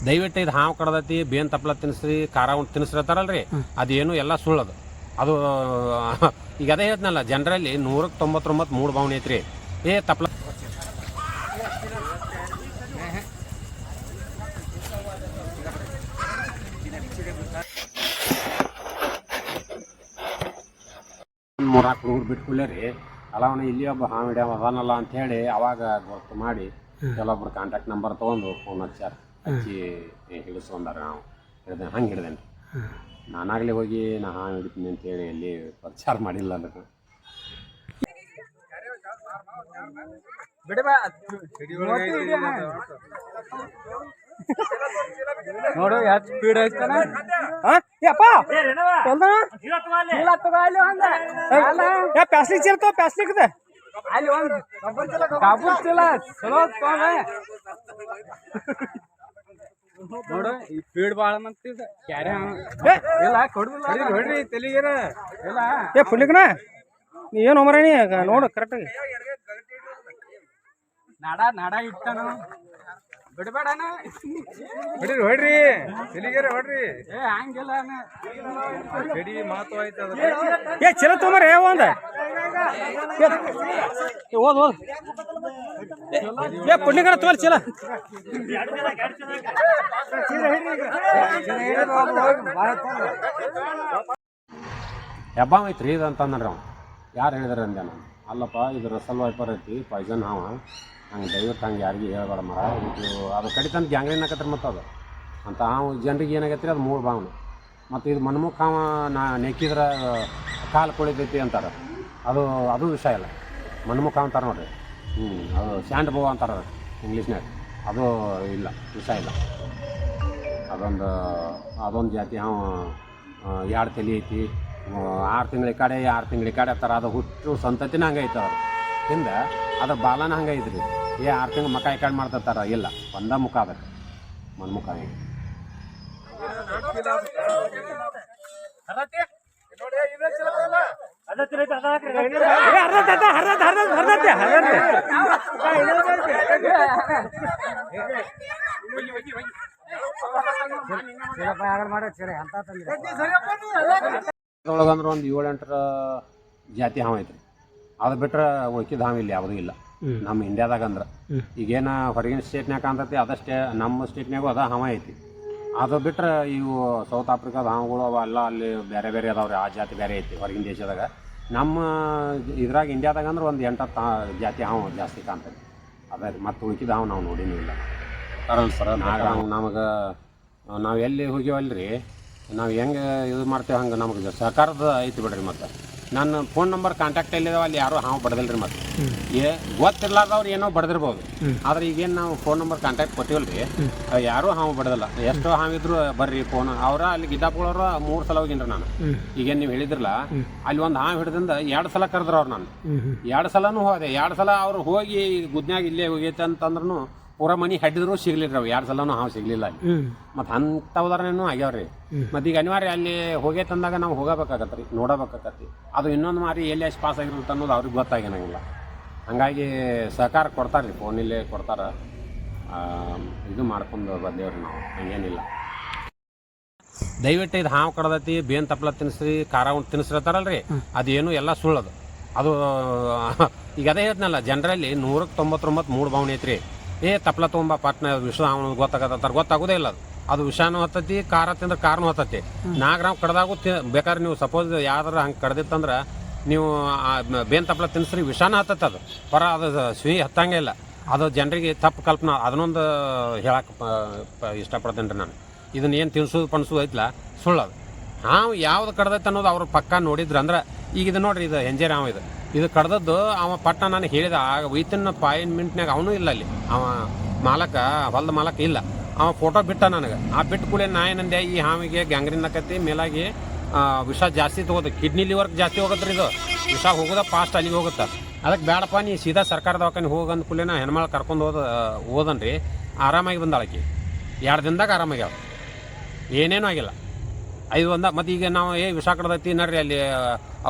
ದಯವಿಟ್ಟು ಇದು ಹಾವು ಕಡದೈತಿ ಬೇನ್ ತಪ್ಪಲ ತಿನ್ಸ್ರಿ ಖಾರ ಉಂಟು ತಿನ್ಸ್ರತಾರಲ್ರಿ ಅದೇನು ಎಲ್ಲ ಸುಳ್ಳದು ಅದು ಈಗ ಅದೇ ಹೇಳ್ತನಲ್ಲ ಜನರಲ್ಲಿ 199 ಮೂಡ್ ಭಾವನೆ ಐತ್ರಿ ಏ ತಪ್ಪಲ ಮೂರಾಕ್ ಹುಡುಗರು ಬಿಟ್ಕೊಳ್ಳಿ ರೀ ಅಲ್ಲ ಅವನು ಇಲ್ಲಿ ಒಬ್ಬ ಹಾವು ಹಿಡಿಯವ ಅದಾನಲ್ಲ ಅಂತ ಹೇಳಿ ಅವಾಗ ಗೊತ್ತು ಮಾಡಿ ಕೆಲವೊಬ್ರು ಕಾಂಟ್ಯಾಕ್ಟ್ ನಂಬರ್ ತೊಗೊಂಡು ಫೋನ್ ಹಚ್ಚಿ ಹಿಡಿಸ್ಕೊಂಡಾರ ನಾವು ಹಿಡ್ದೆ ಹಂಗೆ ಹಿಡ್ದೇನೆ ನಾನಾಗಲೇ ಹೋಗಿ ನಾ ಹಾವು ಹಿಡಿತೀನಿ ಅಂತೇಳಿ ಅಲ್ಲಿ ಪ್ರಚಾರ ಮಾಡಿಲ್ಲ ಅದಕ್ಕೆ ನೋಡು ಎಷ್ಟು ಸ್ಪೀಡ್ ಐತಾನ ಪ್ಲಾಸ್ಟಿಕ್ ಚೀಲ ಪ್ಲಾಸ್ಟಿಕ್ ಅಲ್ಲಿ ಒಂದು ಕಾಬೂಲ್ ಚೀಲ ಚಲೋ ನೋಡು ಈ ಸ್ಪೀಡ್ ಭಾಳ ಮಂತ ಕ್ಯಾರೆ ಇಲ್ಲ ಕೊಡುದಿಲ್ಲ ಹೊಡ್ರಿ ತೆಲಿಗೇರ ಇಲ್ಲ ಏ ಪುಣ್ಯಕನ ನೀ ಏನು ಮರಣಿ ನೋಡು ಕರೆಕ್ಟಾಗಿ ನಾಡ ಇಟ್ಟಾನು ಬಿಡಬೇಡಣ ಬಿಡ್ರಿ ಹೊಡ್ರಿ ತೆಲಿಗೇರ ಹೊಡ್ರಿ ಏ ಹಂಗಿಲ್ಲ ಚಡಿ ಮಾತು ಆಯ್ತು ಏ ಚಲ ತೊಂಬರ ಒಂದ ಓದ್ ಓದ್ ಏ ಪುಣ್ಯಕನ ತೋಲ್ ಚಲ ಹೆಬ್ಬಾವ ಐತ್ರಿ ಇದು ಅಂತಂದ್ರೆ ಅವ ಯಾರು ಹೇಳಿದಾರೆ ಅಂದೆ ನಾನು ಅಲ್ಲಪ್ಪ ಇದು ರಸಲ್ ವೈಪರ್ ಐತಿ ಪಾಯ್ಸನ್ ಹಾವ ಹಂಗೆ ದಯವಿಟ್ಟು ಹಂಗೆ ಯಾರಿಗೂ ಹೇಳ್ಬೇಡ ಮರ ಇದು ಅದು ಕಡಿತಂದು ಗ್ಯಾಂಗ್ರೀನ್ ಆಕತ್ರಿ ಮತ್ತು ಅದು ಅಂತ ಹಾವು ಜನರಿಗೆ ಏನಾಗೈತ್ರಿ ಅದು ಮೂರು ಭಾವನೆ ಮತ್ತು ಇದು ಮನ್ಮುಖ ಹಾವ ನೆಕ್ಕಿದ್ರೆ ಕಾಲು ಕೊಳಿತೈತಿ ಅಂತಾರೆ ಅದು ವಿಷಯ ಇಲ್ಲ ಮನ್ಮುಖ ಅಂತಾರೆ ನೋಡ್ರಿ ಅದು ಸ್ಯಾಂಡ್ ಬೋವ್ ಅಂತಾರೆ ಇಂಗ್ಲೀಷ್ನಾಗ ಅದು ಇಲ್ಲ ವಿಷಯ ಇಲ್ಲ ಅದೊಂದು ಜಾತಿ ಹಾವು 2 ತಲೆ ಐತಿ 6 ತಿಂಗಳ ಈ ಕಡೆ 6 ತಿಂಗಳ ಈ ಕಡೆ ಥರ ಅದು ಹುಟ್ಟು ಸಂತತಿನ ಹಂಗೆ ಐತೆ ಅದು ಹಿಂದೆ ಅದ್ರ ಬಾಲನ ಹಂಗೆ ಐತ್ರಿ 6 ತಿಂಗಳು ಮಕ ಈ ಕಡೆ ಮಾಡ್ತಿರ್ತಾರ ಇಲ್ಲ ಒಂದ ಮುಖ ಅದಕ್ಕೆ ಮನ್ಮುಖ ಹೇಗೆ ಒಳಗಂದ್ರೆ ಒಂದು 7-8 ಜಾತಿ ಹಾವು ಐತ್ರಿ ಅದು ಬಿಟ್ರೆ ಉಳ್ಕಿದ ಹಾವು ಇಲ್ಲಿ ಯಾವುದೂ ಇಲ್ಲ ನಮ್ಮ ಇಂಡಿಯಾದಾಗ ಅಂದ್ರೆ ಈಗೇನ ಹೊರಗಿನ ಸ್ಟೇಟ್ನ್ಯಾಗ ಅಂತೈತಿ ಅದಷ್ಟೇ ನಮ್ಮ ಸ್ಟೇಟ್ನ್ಯಾಗೂ ಅದ ಹಾವ ಐತಿ ಅದು ಬಿಟ್ರೆ ಇವು ಸೌತ್ ಆಫ್ರಿಕಾದ ಹಾವುಗಳು ಅವೆಲ್ಲ ಅಲ್ಲಿ ಬೇರೆ ಬೇರೆ ಅದಾವ್ರಿ ಆ ಜಾತಿ ಬೇರೆ ಐತಿ ಹೊರಗಿನ ದೇಶದಾಗ ನಮ್ಮ ಇದ್ರಾಗ ಇಂಡಿಯಾದಾಗ ಅಂದ್ರೆ ಒಂದು 8-10 ಜಾತಿ ಹಾವು ಜಾಸ್ತಿ ಕಾಣ್ತೈತಿ ಅದೇ ರೀ ಮತ್ತು ಉಳ್ಕಿದ ಹಾವು ನಾವು ನೋಡಿನೂ ಇಲ್ಲ ನಮಗೆ ನಾವು ಎಲ್ಲಿ ಹೋಗ್ಯವಲ್ರಿ ನಾವು ಹೆಂಗೆ ಇದು ಮಾಡ್ತೇವೆ ಹಂಗೆ ನಮಗೆ ಸಹಕಾರದ ಐತಿ ಬಿಡ್ರಿ ಮತ್ತು ನನ್ನ ಫೋನ್ ನಂಬರ್ ಕಾಂಟ್ಯಾಕ್ಟ್ ಎಲ್ಲಿದಾವ ಅಲ್ಲಿ ಯಾರೂ ಹಾವು ಬಡ್ದಿಲ್ರಿ ಮತ್ತು ಗೊತ್ತಿರ್ಲಾರ್ದವ್ರು ಏನೋ ಬಡ್ದಿರ್ಬೋದು ಆದ್ರೆ ಈಗೇನು ನಾವು ಫೋನ್ ನಂಬರ್ ಕಾಂಟ್ಯಾಕ್ಟ್ ಕೊಟ್ಟಿವಲ್ರಿ ಯಾರೂ ಹಾವು ಬಡ್ದಿಲ್ಲ ಎಷ್ಟೋ ಹಾವಿದ್ರು ಬರ್ರಿ ಫೋನ್ ಅಲ್ಲಿ ಗಿದ್ದಾಪುಳವ್ರು 3 ಸಲ ಹೋಗಿನ್ರಿ ನಾನು ಈಗೇನು ನೀವು ಹೇಳಿದ್ರಲ್ಲ ಅಲ್ಲಿ ಒಂದು ಹಾವು ಹಿಡ್ದಿಂದ 2 ಸಲ ಕರೆದ್ರು ಅವ್ರು ನಾನು 2 ಸಲನೂ ಹೋದೆ 2 ಸಲ ಅವ್ರು ಹೋಗಿ ಗುದ್ನ್ಯಾಗ ಇಲ್ಲೇ ಹೋಗೈತೆ ಅಂತಂದ್ರೂ ಪೂರ ಮನಿ ಹಡ್ಡಿದ್ರು ಸಿಗ್ಲಿಲ್ಲ ಅವು 2 ಸಲನೂ ಹಾವು ಸಿಗ್ಲಿಲ್ಲ ಅಲ್ಲಿ ಮತ್ತು ಅಂಥ ಉದಾಹರಣೆನೂ ಆಗ್ಯಾವ್ರಿ ಮತ್ತು ಈಗ ಅನಿವಾರ್ಯ ಅಲ್ಲಿ ಹೋಗೈತಂದಾಗ ನಾವು ಹೋಗಬೇಕಾಗತ್ತೆ ರೀ ನೋಡಬೇಕಾಗತ್ತೆ ಅದು ಇನ್ನೊಂದು ಮಾರಿ ಎಲ್ಲಿ ಎಷ್ಟು ಪಾಸ್ ಆಗಿರುತ್ತೆ ಅನ್ನೋದು ಅವ್ರಿಗೆ ಗೊತ್ತಾಗೇನಂಗಿಲ್ಲ ಹಂಗಾಗಿ ಸಹಕಾರ ಕೊಡ್ತಾರೆ ರೀ ಫೋನಲ್ಲೇ ಕೊಡ್ತಾರೆ ಇದು ಮಾಡ್ಕೊಂಡು ಬಂದೇವ್ರಿ ನಾವು ಹಂಗೇನಿಲ್ಲ ದಯವಿಟ್ಟು ಇದು ಹಾವು ಕಡದೈತಿ ಬೇನ್ ತಪ್ಪಲ ತಿನ್ಸ್ರಿ ಖಾರ ಉಂಟು ತಿನ್ಸ್ರತಾರಲ್ರಿ ಅದೇನು ಎಲ್ಲ ಸುಳ್ಳದು ಅದು ಈಗ ಅದೇ ಹೇಳ್ತನಲ್ಲ ಜನರಲ್ಲಿ 199 ಮೂಡ್ ಭಾವನೆ ಐತ್ರಿ ಏ ತಪ್ಪಲ ತೊಗೊಂಬ ಪಟ್ನ ವಿಷ ಅವನು ಗೊತ್ತಾಗೋದೇ ಇಲ್ಲ ಅದು ವಿಷಾನು ಹತ್ತತಿ ಖಾರ ತಿಂದ್ರೆ ಖಾರನೂ ಹತ್ತತಿ 4 ಗ್ರಾಮ್ ಕಡ್ದಾಗೂ ಬೇಕಾದ್ರೆ ನೀವು ಸಪೋಸ್ ಯಾವ್ದಾರ ಹಂಗೆ ಕಡ್ದಿತ್ತಂದ್ರೆ ನೀವು ಬೇನ್ ತಪ್ಪಲ ತಿನ್ಸ್ರಿ ವಿಷಾನ ಹತ್ತತ್ತೆ ಅದು ಅದು ಸಿಹಿ ಹತ್ತಂಗೆ ಇಲ್ಲ ಅದು ಜನರಿಗೆ ತಪ್ಪು ಕಲ್ಪನಾ ಅದನ್ನೊಂದು ಹೇಳಕ್ಕೆ ಇಷ್ಟಪಡ್ತೇನೆ ರೀ ನಾನು ಇದನ್ನ ಏನು ತಿನ್ಸೋದು ಪಣಸೋದು ಐತಲ್ಲ ಸುಳ್ಳದು ಹಾವು ಯಾವ್ದು ಕಡ್ದೈತೆ ಅನ್ನೋದು ಅವ್ರು ಪಕ್ಕ ನೋಡಿದ್ರು ಅಂದ್ರೆ ಈಗ ಇದು ನೋಡ್ರಿ ಇದು ಹೆಂಜೇರಿ ಹಾವು ಇದು ಕಡ್ದದ್ದು ಅವ ಪಟ್ಟ ನಾನು ಹೇಳಿದ ಆಗ ವಿತಿನ್ 5 ಮಿನಿಟ್ನಾಗ ಅವನು ಇಲ್ಲ ಅಲ್ಲಿ ಅವ ಹೊಲದ ಮಾಲಕ ಇಲ್ಲ ಅವ ಫೋಟೋ ಬಿಟ್ಟ ನನಗೆ ಆ ಬಿಟ್ಟು ಕೂಡ ನಾ ಏನಂದೆ ಈ ಹಾವಿಗೆ ಗ್ಯಾಂಗ್ರೀನ್ ಆಕತಿ ಮೇಲಾಗಿ ವಿಷ ಜಾಸ್ತಿ ತೊಗೋದು ಕಿಡ್ನಿ ಲಿವರ್ಗೆ ಜಾಸ್ತಿ ಹೋಗುತ್ತೆ ಇದು ವಿಷ ಹೋಗೋದ ಫಾಸ್ಟ್ ಅಲ್ಲಿಗೆ ಹೋಗುತ್ತೆ ಅದಕ್ಕೆ ಬೇಡಪ್ಪ ನೀ ಸೀದಾ ಸರ್ಕಾರ ದವಾಖಾನೆ ಹೋಗಂದ ಕೂಡಲೇ ನಾ ಹೆಣ್ಮಳು ಕರ್ಕೊಂಡು ಹೋದನ್ರಿ ಆರಾಮಾಗಿ ಬಂದಾಳಕಿ 2 ದಿನದಾಗ ಆರಾಮಾಗ್ಯಾವ ಏನೇನೂ ಆಗಿಲ್ಲ ಐದು ಒಂದ ಮತ್ತು ಈಗ ನಾವು ವಿಷ ಕಡ್ದೈತಿ ನಡ್ರಿ ಅಲ್ಲಿ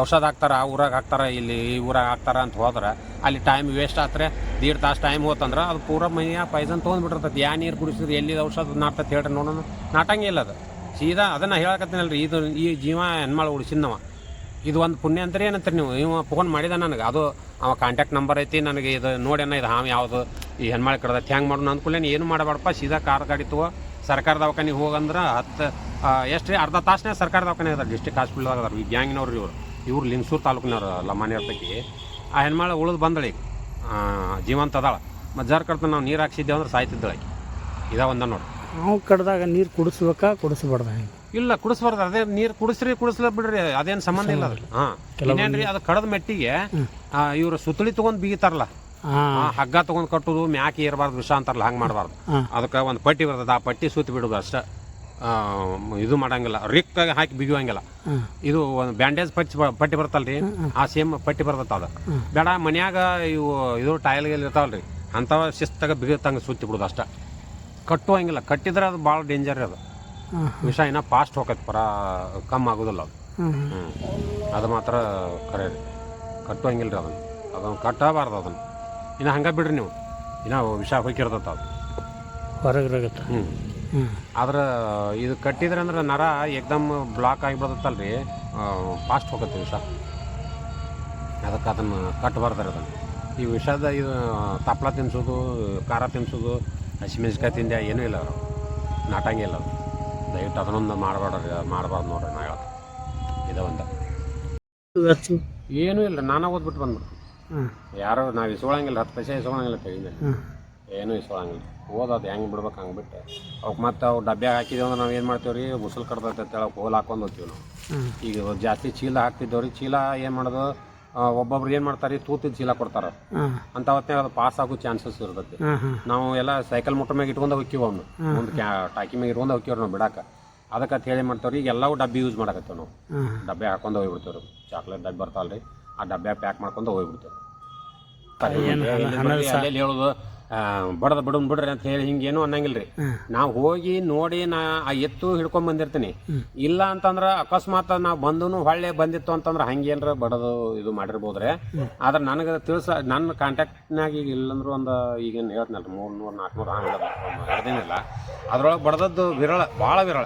ಔಷಧ ಹಾಕ್ತಾರ ಆ ಊರಾಗ ಹಾಕ್ತಾರ ಇಲ್ಲಿ ಈ ಊರಾಗ ಹಾಕ್ತಾರ ಅಂತ ಹೋದ್ರೆ ಅಲ್ಲಿ ಟೈಮ್ ವೇಸ್ಟ್ ಆತ್ರೆ 1.5 ತಾಸು ಟೈಮ್ ಹೋತಂದ್ರೆ ಅದು ಪೂರ ಮೈಯ ಪಾಯ್ಸನ್ ತೊಗೊಂಡ್ಬಿಟ್ಟಿರ್ತೈತಿ ಯಾ ನೀರು ಕುಡಿಸಿದ್ರೆ ಎಲ್ಲಿ ಔಷಧ ನಾಟ್ತೈತಿ ಹೇಳ್ರಿ ನೋಡೋಣ ನಾಟಂಗೆ ಇಲ್ಲ ಅದು ಸೀದಾ ಅದನ್ನು ಹೇಳಕತ್ತೀನಲ್ರಿ ಇದು ಈ ಜೀವ ಹೆಣ್ಮಾಳು ಉಳಿಸಿದ್ನವ ಇದು ಒಂದು ಪುಣ್ಯ ಅಂತಾರೆ ಏನಂತಾರೆ ನೀವು ಇವ ಫೋನ್ ಮಾಡಿದ ನನಗೆ ಅದು ಅವ ಕಾಂಟ್ಯಾಕ್ಟ್ ನಂಬರ್ ಐತಿ ನನಗೆ ಇದು ನೋಡ್ಯಾನ ಇದು ಹಾವು ಯಾವುದು ಈ ಹೆಣ್ಮಾಳು ಕಡ್ದೈತಿ ಹ್ಯಾಂಗೆ ಮಾಡೋಣ ಅಂದ್ಕೂಲೇನು ಏನು ಮಾಡಬೇಡಪ್ಪ ಸೀದಾ ಕಾರ್ ಗಾಡಿ ತಗೋ ಸರ್ಕಾರ ದವಾಖಾನಿಗೆ ಹೋಗಂದ್ರೆ 10 ಎಷ್ಟು ರೀ ಅರ್ಧ ತಾಸನೇ ಸರ್ಕಾರ ದವಾಖಾನೆ ಅದಾರ ಡಿಸ್ಟ್ರಿಕ್ಟ್ ಹಾಸ್ಪಿಟಲ್ದಾಗ ಅದಾರ ಈ ಗ್ಯಾಂಗಿನವ್ರು ಇವ್ರು ಲಿಂಗಸೂರು ತಾಲೂಕಿನವ್ರು ಲಮಾನಿಯವ್ರ ಪೈಕಿ ಆ ಹೆಣ್ಮಾಳು ಉಳಿದು ಬಂದಳಿ ಜೀವಂತ ಅದಾಳ ಮತ್ತು ಜರ್ ಕಡ್ತ ನಾವು ನೀರು ಹಾಕ್ಸಿದ್ದೇವೆ ಅಂದ್ರೆ ಸಾಯ್ತಿದ್ದಳು ಇದ ಒಂದ ನೋಡಿ ನಾವು ಕಡ್ದಾಗ ನೀರು ಕುಡಿಸ್ಬೇಕಾ ಕುಡಿಸ್ಬಾರ್ದ ಇಲ್ಲ ಕುಡಿಸ್ಬಾರ್ದು ಅದೇ ನೀರು ಕುಡಿಸ್ಲ ಬಿಡ್ರಿ ಅದೇನು ಸಂಬಂಧ ಇಲ್ಲ ಅದು ಹಾಂ ಇನ್ನೇನ್ರಿ ಅದು ಕಡದ ಮೆಟ್ಟಿಗೆ ಇವ್ರು ಸುತ್ತಳಿ ತೊಗೊಂಡು ಬಿಗಿತಾರಲ್ಲ ಹಗ್ಗ ತೊಗೊಂಡು ಕಟ್ಟುದು ಮ್ಯಾಕೆ ಇರಬಾರ್ದು ವಿಷ ಅಂತಾರಲ್ಲ ಹಂಗೆ ಮಾಡಬಾರ್ದು ಅದಕ್ಕೆ ಒಂದು ಪಟ್ಟಿ ಬರ್ತದೆ ಆ ಪಟ್ಟಿ ಸುತ್ತಿ ಬಿಡೋದು ಅಷ್ಟೇ ಇದು ಮಾಡಂಗಿಲ್ಲ ರಿಕ್ಕಾಗಿ ಹಾಕಿ ಬಿಗಿಯೋಂಗಿಲ್ಲ ಇದು ಒಂದು ಬ್ಯಾಂಡೇಜ್ ಪಟ್ಟಿ ಬರ್ತಲ್ರಿ ಆ ಸೇಮ್ ಪಟ್ಟಿ ಬರ್ತೈತೆ ಅದು ಬೇಡ ಮನ್ಯಾಗ ಇವು ಇದು ಟೈಲ್ ಗೀಲ್ ಇರ್ತಾವಲ್ರಿ ಅಂಥವ ಶಿಸ್ತಾಗ ಬಿಗಿತಂಗೆ ಸುತ್ತಿ ಬಿಡೋದು ಅಷ್ಟೇ ಕಟ್ಟುವಂಗಿಲ್ಲ ಕಟ್ಟಿದ್ರೆ ಅದು ಭಾಳ ಡೇಂಜರ್ ಅದು ವಿಷ ಇನ್ನೂ ಫಾಸ್ಟ್ ಹೋಗತ್ತೆ ಕಮ್ಮಿ ಆಗೋದಿಲ್ಲ ಅದು ಅದು ಮಾತ್ರ ಖರೆ ರೀ ಕಟ್ಟುವಂಗಿಲ್ಲ ರೀ ಅದನ್ನು ಕಟ್ಟಬಾರ್ದು ಅದನ್ನು ಇನ್ನು ಹಂಗೆ ಬಿಡ್ರಿ ನೀವು ಇನ್ನೂ ವಿಷ ಹೋಗಿರ್ತೈತೆ ಅದು ಹೊರಗಿರತ್ತೆ ಆದ್ರೆ ಇದು ಕಟ್ಟಿದ್ರೆ ಅಂದ್ರೆ ನರ ಏಕ್ದಮ್ ಬ್ಲಾಕ್ ಆಗಿಬಿಡ್ತಲ್ಲ ರೀ ಫಾಸ್ಟ್ ಹೋಗುತ್ತೆ ವಿಷ ಅದಕ್ಕೆ ಅದನ್ನು ಕಟ್ಟಬಾರ್ದಾರೆ ಅದನ್ನು ಈ ವಿಷದ ಇದು ತಪ್ಪಲ ತಿನ್ಸೋದು ಖಾರ ತಿನ್ಸೋದು ಹಸಿಮೆಣ್ಸಿಕಾಯಿ ತಿಂದೆ ಏನೂ ಇಲ್ಲ ಅವರು ನಾಟಂಗೆ ಇಲ್ಲ ಅದು ದಯವಿಟ್ಟು ಅದನ್ನೊಂದು ಮಾಡಬಾರ್ದು ನೋಡ್ರಿ ನಾ ಹೇಳೋದು ಇದ ಒಂದು ಏನೂ ಇಲ್ಲ ನಾನು ಓದ್ಬಿಟ್ಟು ಬಂದ್ಬಿಡ್ತೀನಿ ಯಾರು ನಾವು ಇಸ್ಕೊಳಂಗಿಲ್ಲ 10 ಪೈಸೆ ಇಸ್ಕೊಳಂಗಿಲ್ಲ ತೆಗಿದ ಏನೂ ಇಸ್ಕೊಳಂಗಿಲ್ಲ ಓದೋದು ಹೆಂಗೆ ಬಿಡ್ಬೇಕು ಹಂಗೆ ಬಿಟ್ಟು ಅವಕ್ಕೆ ಮತ್ತೆ ಅವು ಡಬ್ಬ್ಯಾಗ ಹಾಕಿದೇವೆ ಅಂದ್ರೆ ನಾವು ಏನು ಮಾಡ್ತೀವಿ ರೀ ಮುಸಲ್ ಕಡ್ದೈತೆ ಅಂತೇಳಿ ಹೋಲ್ ಹಾಕೊಂಡು ಹೋಗ್ತೀವಿ ನಾವು ಈಗ ಜಾಸ್ತಿ ಚೀಲ ಹಾಕ್ತಿದ್ದೇವೆ ರೀ ಚೀಲ ಏನು ಮಾಡೋದು ಒಬ್ಬೊಬ್ರು ಏನು ಮಾಡ್ತಾರೆ ತೂತಿದ ಚೀಲ ಕೊಡ್ತಾರೆ ಅಂತ ಹೊತ್ತಿನಾಗ ಅದು ಪಾಸ್ ಆಗೋ ಚಾನ್ಸಸ್ ಇರ್ತೈತಿ ನಾವು ಎಲ್ಲ ಸೈಕಲ್ ಮೋಟ್ರ್ ಮ್ಯಾಗ ಇಟ್ಕೊಂಡು ಹೋಗ್ತೀವಿ ಅವ್ನು ಒಂದು ಟಾಕಿ ಮ್ಯಾಗ ಇಟ್ಕೊಂಡು ಹೋಗ್ತೀವ್ರಿ ನಾವು ಬಿಡಾಕ ಅದಕ್ಕೆ ಅಂತ ಹೇಳಿ ಮಾಡ್ತಾವ್ರಿ ಈಗ ಎಲ್ಲವೂ ಡಬ್ಬಿ ಯೂಸ್ ಮಾಡಕತ್ತೇವೆ ನಾವು ಡಬ್ಬೆ ಹಾಕೊಂಡು ಹೋಗ್ಬಿಡ್ತೇವೆ ರೀ ಚಾಕ್ಲೇಟ್ ಡಬ್ಬಿ ಬರ್ತಾವಲ್ಲ ರೀ ಆ ಡಬ್ಬೆ ಪ್ಯಾಕ್ ಮಾಡ್ಕೊಂಡು ಹೋಗ್ಬಿಡ್ತೇವೆ ಅಲ್ಲೆಲ್ಲಿ ಹೇಳೋದು ಬಡದ ಬಿಡೋನ್ ಬಿಡ್ರಿ ಅಂತ ಹೇಳಿ ಹಿಂಗೇನು ಅನ್ನಂಗಿಲ್ಲ ರೀ ನಾವು ಹೋಗಿ ನೋಡಿ ನಾ ಆ ಎತ್ತು ಹಿಡ್ಕೊಂಡ್ ಬಂದಿರ್ತೀನಿ ಇಲ್ಲ ಅಂತಂದ್ರೆ ಅಕಸ್ಮಾತ್ ನಾವು ಬಂದು ಹೊಳ್ಳೆ ಬಂದಿತ್ತು ಅಂತಂದ್ರೆ ಹಂಗೇನ್ರ ಬಡದು ಇದು ಮಾಡಿರ್ಬೋದ್ರಿ ಆದ್ರೆ ನನಗೆ ನನ್ನ ಕಾಂಟ್ಯಾಕ್ಟ್ನಾಗ ಈಗ ಇಲ್ಲಂದ್ರು ಒಂದು ಈಗೇನು ಹೇಳ್ತೀನಲ್ರಿ 300-400 ಹಿಡ್ದೇನಿಲ್ಲ ಅದ್ರೊಳಗೆ ಬಡದದ್ದು ವಿರಳ ಭಾಳ ವಿರಳ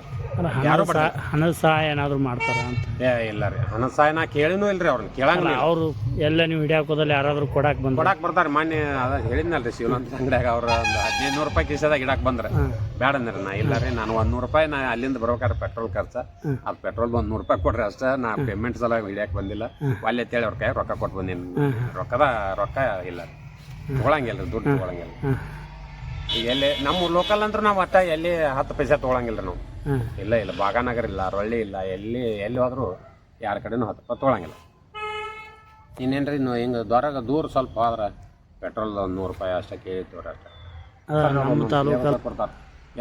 ಯಾರು ಹಣದ ಸಹಾಯ ಏನಾದ್ರು ಮಾಡ್ತಾರ ಅಂತ ಇಲ್ಲ ರೀ ಹಣದ ಸಹಾಯ ನಾ ಕೇಳಿನೂ ಇಲ್ರಿ ಅವ್ರನ್ನ ಕೇಳಂಗಿಲ್ಲ ಅವರು ಎಲ್ಲ ನೀವು ಹಿಡಿಯಾಕೋದಲ್ಲಿ ಯಾರಾದ್ರೂ ಕೊಡಾಕ್ ಬರ್ತಾರೆ ಮೊನ್ನೆ ಅದ ಹೇಳಿದ್ನಲ್ರಿ ಶಿವನಂತ ಅಂಗಡಿಯಾಗ ಅವ್ರ ಒಂದು 1500 ರೂಪಾಯಿ ಕಿಸದಾಗ ಇಡಾಕ್ ಬಂದ್ರೆ ಬೇಡ ಅಂದ್ರಿ ನಾ ಇಲ್ಲ ರೀ ನಾನು 100 ರೂಪಾಯಿ ನಾ ಅಲ್ಲಿಂದ ಬರ್ಬೇಕಾದ್ರೆ ಪೆಟ್ರೋಲ್ ಖರ್ಚ ಅದು ಪೆಟ್ರೋಲ್ 100 ರೂಪಾಯಿ ಕೊಡ್ರಿ ಅಷ್ಟೇ ನಾ ಪೇಮೆಂಟ್ ಸಲ ಹಿಡಿಯಾಕ ಬಂದಿಲ್ಲ ಅಲ್ಲಿ ಅಂತೇಳಿ ಅವ್ರ ಕೈ ರೊಕ್ಕ ಕೊಟ್ಟು ಬಂದೀನಿ ರೊಕ್ಕ ಇಲ್ಲ ತೊಗೊಳಂಗಿಲ್ಲ ರೀ ದುಡ್ಡು ತೊಗೊಳಂಗಿಲ್ಲ ಈಗ ಎಲ್ಲಿ ನಮ್ಮ ಲೋಕಲ್ ಅಂದ್ರೆ ನಾವು ಒಟ್ಟ ಎಲ್ಲಿ 10 ಪೈಸೆ ತೊಗೊಳಂಗಿಲ್ಲ ನಾವು ಇಲ್ಲ ಬಾಗಾನಗರ ಇಲ್ಲ ರೊಳ್ಳಿ ಇಲ್ಲ ಎಲ್ಲಿ ಹೋದ್ರು ಯಾರ ಕಡೆನೂ 10 ರೂಪಾಯಿ ತೊಗೊಳಂಗಿಲ್ಲ ಇನ್ನೇನ್ರಿ ಹಿಂಗೆ ದೂರ ಸ್ವಲ್ಪ ಹೋದ್ರೆ ಪೆಟ್ರೋಲ್ 100 ರೂಪಾಯಿ ಅಷ್ಟೇ ಕೇಳಿತ್ತವ್ರಿ ಅಷ್ಟೇ ಕೊಡ್ತಾರೆ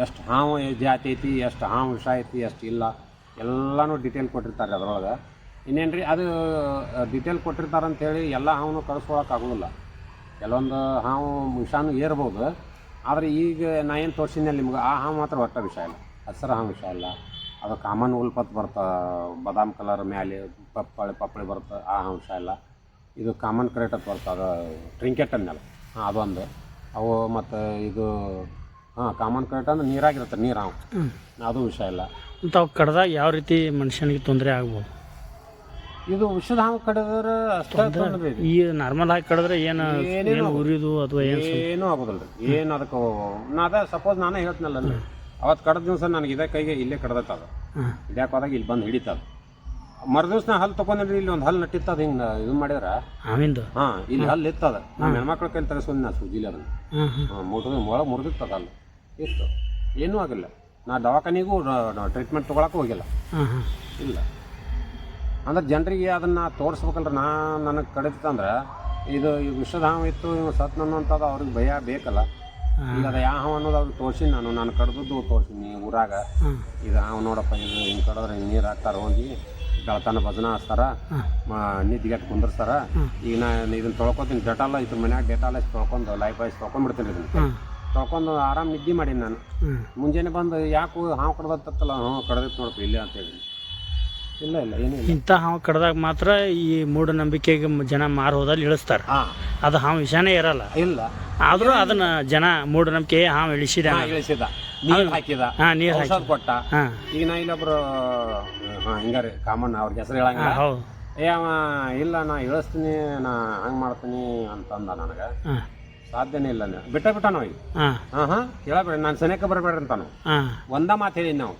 ಎಷ್ಟು ಹಾವು ಜಾತಿ ಐತಿ ಎಷ್ಟು ಹಾವು ವಿಷ ಐತಿ ಎಷ್ಟು ಇಲ್ಲ ಎಲ್ಲನೂ ಡಿಟೇಲ್ ಕೊಟ್ಟಿರ್ತಾರೆ ಅದ್ರೊಳಗೆ ಇನ್ನೇನ್ರಿ ಅದು ಡಿಟೇಲ್ ಕೊಟ್ಟಿರ್ತಾರೆ ಅಂತೇಳಿ ಎಲ್ಲ ಹಾವನ್ನು ಕಳಿಸ್ಕೊಳಕ್ಕೆ ಆಗೋದಿಲ್ಲ ಕೆಲವೊಂದು ಹಾವು ವಿಷಾನು ಏರ್ಬೋದು ಆದರೆ ಈಗ ನಾ ಏನು ತೋರಿಸಿದ್ನಲ್ಲಿ ನಿಮ್ಗೆ ಆ ಹಾವು ಮಾತ್ರ ಒಟ್ಟ ವಿಷಯ ಇಲ್ಲ ಹಸಿರು ಹಾವು ವಿಷಯ ಇಲ್ಲ ಅದು ಕಾಮನ್ ಉಲ್ಪತ್ ಬರ್ತಾ ಬಾದಾಮ್ ಕಲರ್ ಮ್ಯಾಲೆ ಪಪ್ಪಳಿ ಬರುತ್ತೆ ಆ ಹಾವು ವಿಷಯ ಇಲ್ಲ ಇದು ಕಾಮನ್ ಕ್ರೇಟ್ ಅಂತ ಬರ್ತದೆ ಅದು ಟ್ರಿಂಕೆಟ್ ಅಂದ್ಮೇಲೆ ಅದೊಂದು ಅವು ಮತ್ತು ಇದು ಕಾಮನ್ ಕ್ರೇಟ್ ಅಂದ್ರೆ ನೀರಾಗಿರುತ್ತೆ ನೀರು ಹಾವು ಅದು ವಿಷಯ ಇಲ್ಲ ಇಂಥವು ಕಡ್ದಾಗ ಯಾವ ರೀತಿ ಮನುಷ್ಯನಿಗೆ ತೊಂದರೆ ಆಗ್ಬೋದು ಇದು ವಿಷದ ಹಾವು ಕಡಿದ್ರೆ ಅಷ್ಟೇ ಈ ನಾರ್ಮಲ್ ಆಗಿ ಕಡಿದ್ರೆ ಏನು ಉರಿದು ಅಥವಾ ಏನೂ ಆಗೋದಿಲ್ಲ ರೀ ಏನು ಅದಕ್ಕೆ ಅದೇ ಸಪೋಸ್ ನಾನೇ ಹೇಳ್ತೀನಲ್ಲ ಅವತ್ತು ಕಡ್ದ ದಿವಸ ನನಗೆ ಇದೇ ಕೈಗೆ ಇಲ್ಲೇ ಕಡ್ದೈತೆ ಅದು ಹಿಡಿಯಾಕ ಹೋದಾಗ ಇಲ್ಲಿ ಬಂದು ಹಿಡಿತದ ಮರುದಿವ್ಸ ನಾ ಹಲ್ಲು ತೊಗೊಂಡ್ರಿ ಇಲ್ಲಿ ಒಂದು ಹಲ್ಲು ನಟ್ಟಿತ್ತದ ಹಿಂಗೆ ಇದು ಮಾಡಿದ್ರೆ ಇಲ್ಲಿ ಹಲ್ಲು ಇತ್ತದ ನಮ್ಮ ಹೆಣ್ಮಕ್ಳ ಕೈಲಿ ತರಿಸ್ಕೊಂಡು ನಾ ಸೂಜಿಲಿ ಅದನ್ನು ಒಳಗೆ ಮುರಿದಿತ್ತದ ಹಲ್ಲು ಇತ್ತು ಏನೂ ಆಗಿಲ್ಲ ನಾ ದವಾಖಾನಿಗೂ ಟ್ರೀಟ್ಮೆಂಟ್ ತೊಗೊಳಕ್ಕೂ ಹೋಗಿಲ್ಲ ಇಲ್ಲ ಅಂದ್ರೆ ಜನರಿಗೆ ಅದನ್ನು ತೋರಿಸ್ಬೇಕಲ್ರಿ ನನಗೆ ಕಡಿತಂದ್ರೆ ಇದು ಈ ವಿಷದ ಹಾವು ಇತ್ತು ಇವು ಸತ್ ಅನ್ನೋಂಥದ್ದು ಅವ್ರಿಗೆ ಭಯ ಬೇಕಲ್ಲ ಈಗ ಅದು ಯಾವ ಹಾವು ಅನ್ನೋದು ಅವ್ರಿಗೆ ತೋರಿಸಿ ನಾನು ಕಡ್ದದ್ದು ತೋರಿಸಿನಿ ಊರಾಗ ಇದು ಹಾವು ನೋಡಪ್ಪ ಇದು ಹಿಂಗೆ ಕಡಿದ್ರೆ ಹಿಂಗೆ ನೀರು ಹಾಕ್ತಾರೆ ಹೋಗಿ ಗಳತನ ಭಜನ ಹಚ್ತಾರ ನಿದ್ಗೆಟ್ಟು ಕುಂದಿರ್ತಾರ ಈಗ ನಾನು ಇದನ್ನು ತೊಳ್ಕೊತೀನಿ ಡೆಟಾಲ ಇದ್ರ ಮನ್ಯಾಗ ಡೆಟಾಲ ತೊಳ್ಕೊಂಡು ಲೈಫ್ ಐಸ್ ತೊಳ್ಕೊಂಡ್ಬಿಡ್ತೀನಿ ಇದನ್ನು ತೊಳ್ಕೊಂಡು ಆರಾಮ್ ನಿದ್ದೆ ಮಾಡೀನಿ ನಾನು ಮುಂಜಾನೆ ಬಂದು ಯಾಕೆ ಹಾವು ಕಡ್ದತ್ತಲ್ಲ ಕಡ್ದೈತೆ ನೋಡಪ್ಪ ಇಲ್ಲೇ ಅಂತೇಳಿ ಇಲ್ಲ ಇಲ್ಲ ಏನಿಲ್ಲ. ಇಂಥ ಹಾವು ಕಡ್ದಾಗ ಮಾತ್ರ ಈ ಮೂಢನಂಬಿಕೆಗೆ ಜನ ಮಾರು ಹೋದಲ್ಲಿ ಇಳಿಸ್ತಾರೆ. ಹಾಂ ಅದು ಹಾವು ವಿಷಾನೇ ಇರಲ್ಲ. ಇಲ್ಲ ಆದರೂ ಅದನ್ನ ಜನ ಮೂಢನಂಬಿಕೆ ಹಾವು ಇಳಿಸಿದ ಇಳಿಸಿದ ನೀರು ಹಾಕಿದ ನೀರು ಔಷಧ ಕೊಟ್ಟ. ಹಾಂ ಈಗ ನಾ ಇಲ್ಲೊಬ್ರು ಹಿಂಗಾರಿ ಕಾಮನ್ ಅವ್ರಿಗೆ ಹೆಸರು ಹೇಳಂಗಿಲ್ಲ. ಹೌದು. ಅವ ಇಲ್ಲ ನಾ ಇಳಿಸ್ತೀನಿ ನಾ ಹಂಗೆ ಮಾಡ್ತೀನಿ ಅಂತಂದ ನನಗೆ. ಹಾಂ ಸಾಧ್ಯನೇ ಇಲ್ಲ ಬಿಟ್ಟ ನಾವು ಈಗ. ಹಾಂ ಹಾಂ ಕೇಳಬೇಡ್ರಿ ನಾನು ಸನೇಕ ಬರಬೇಡ್ರಿ ಅಂತ ನಾವು ಹಾಂ ಒಂದ ಮಾತು ಹೇಳಿನಿ ನಾವು,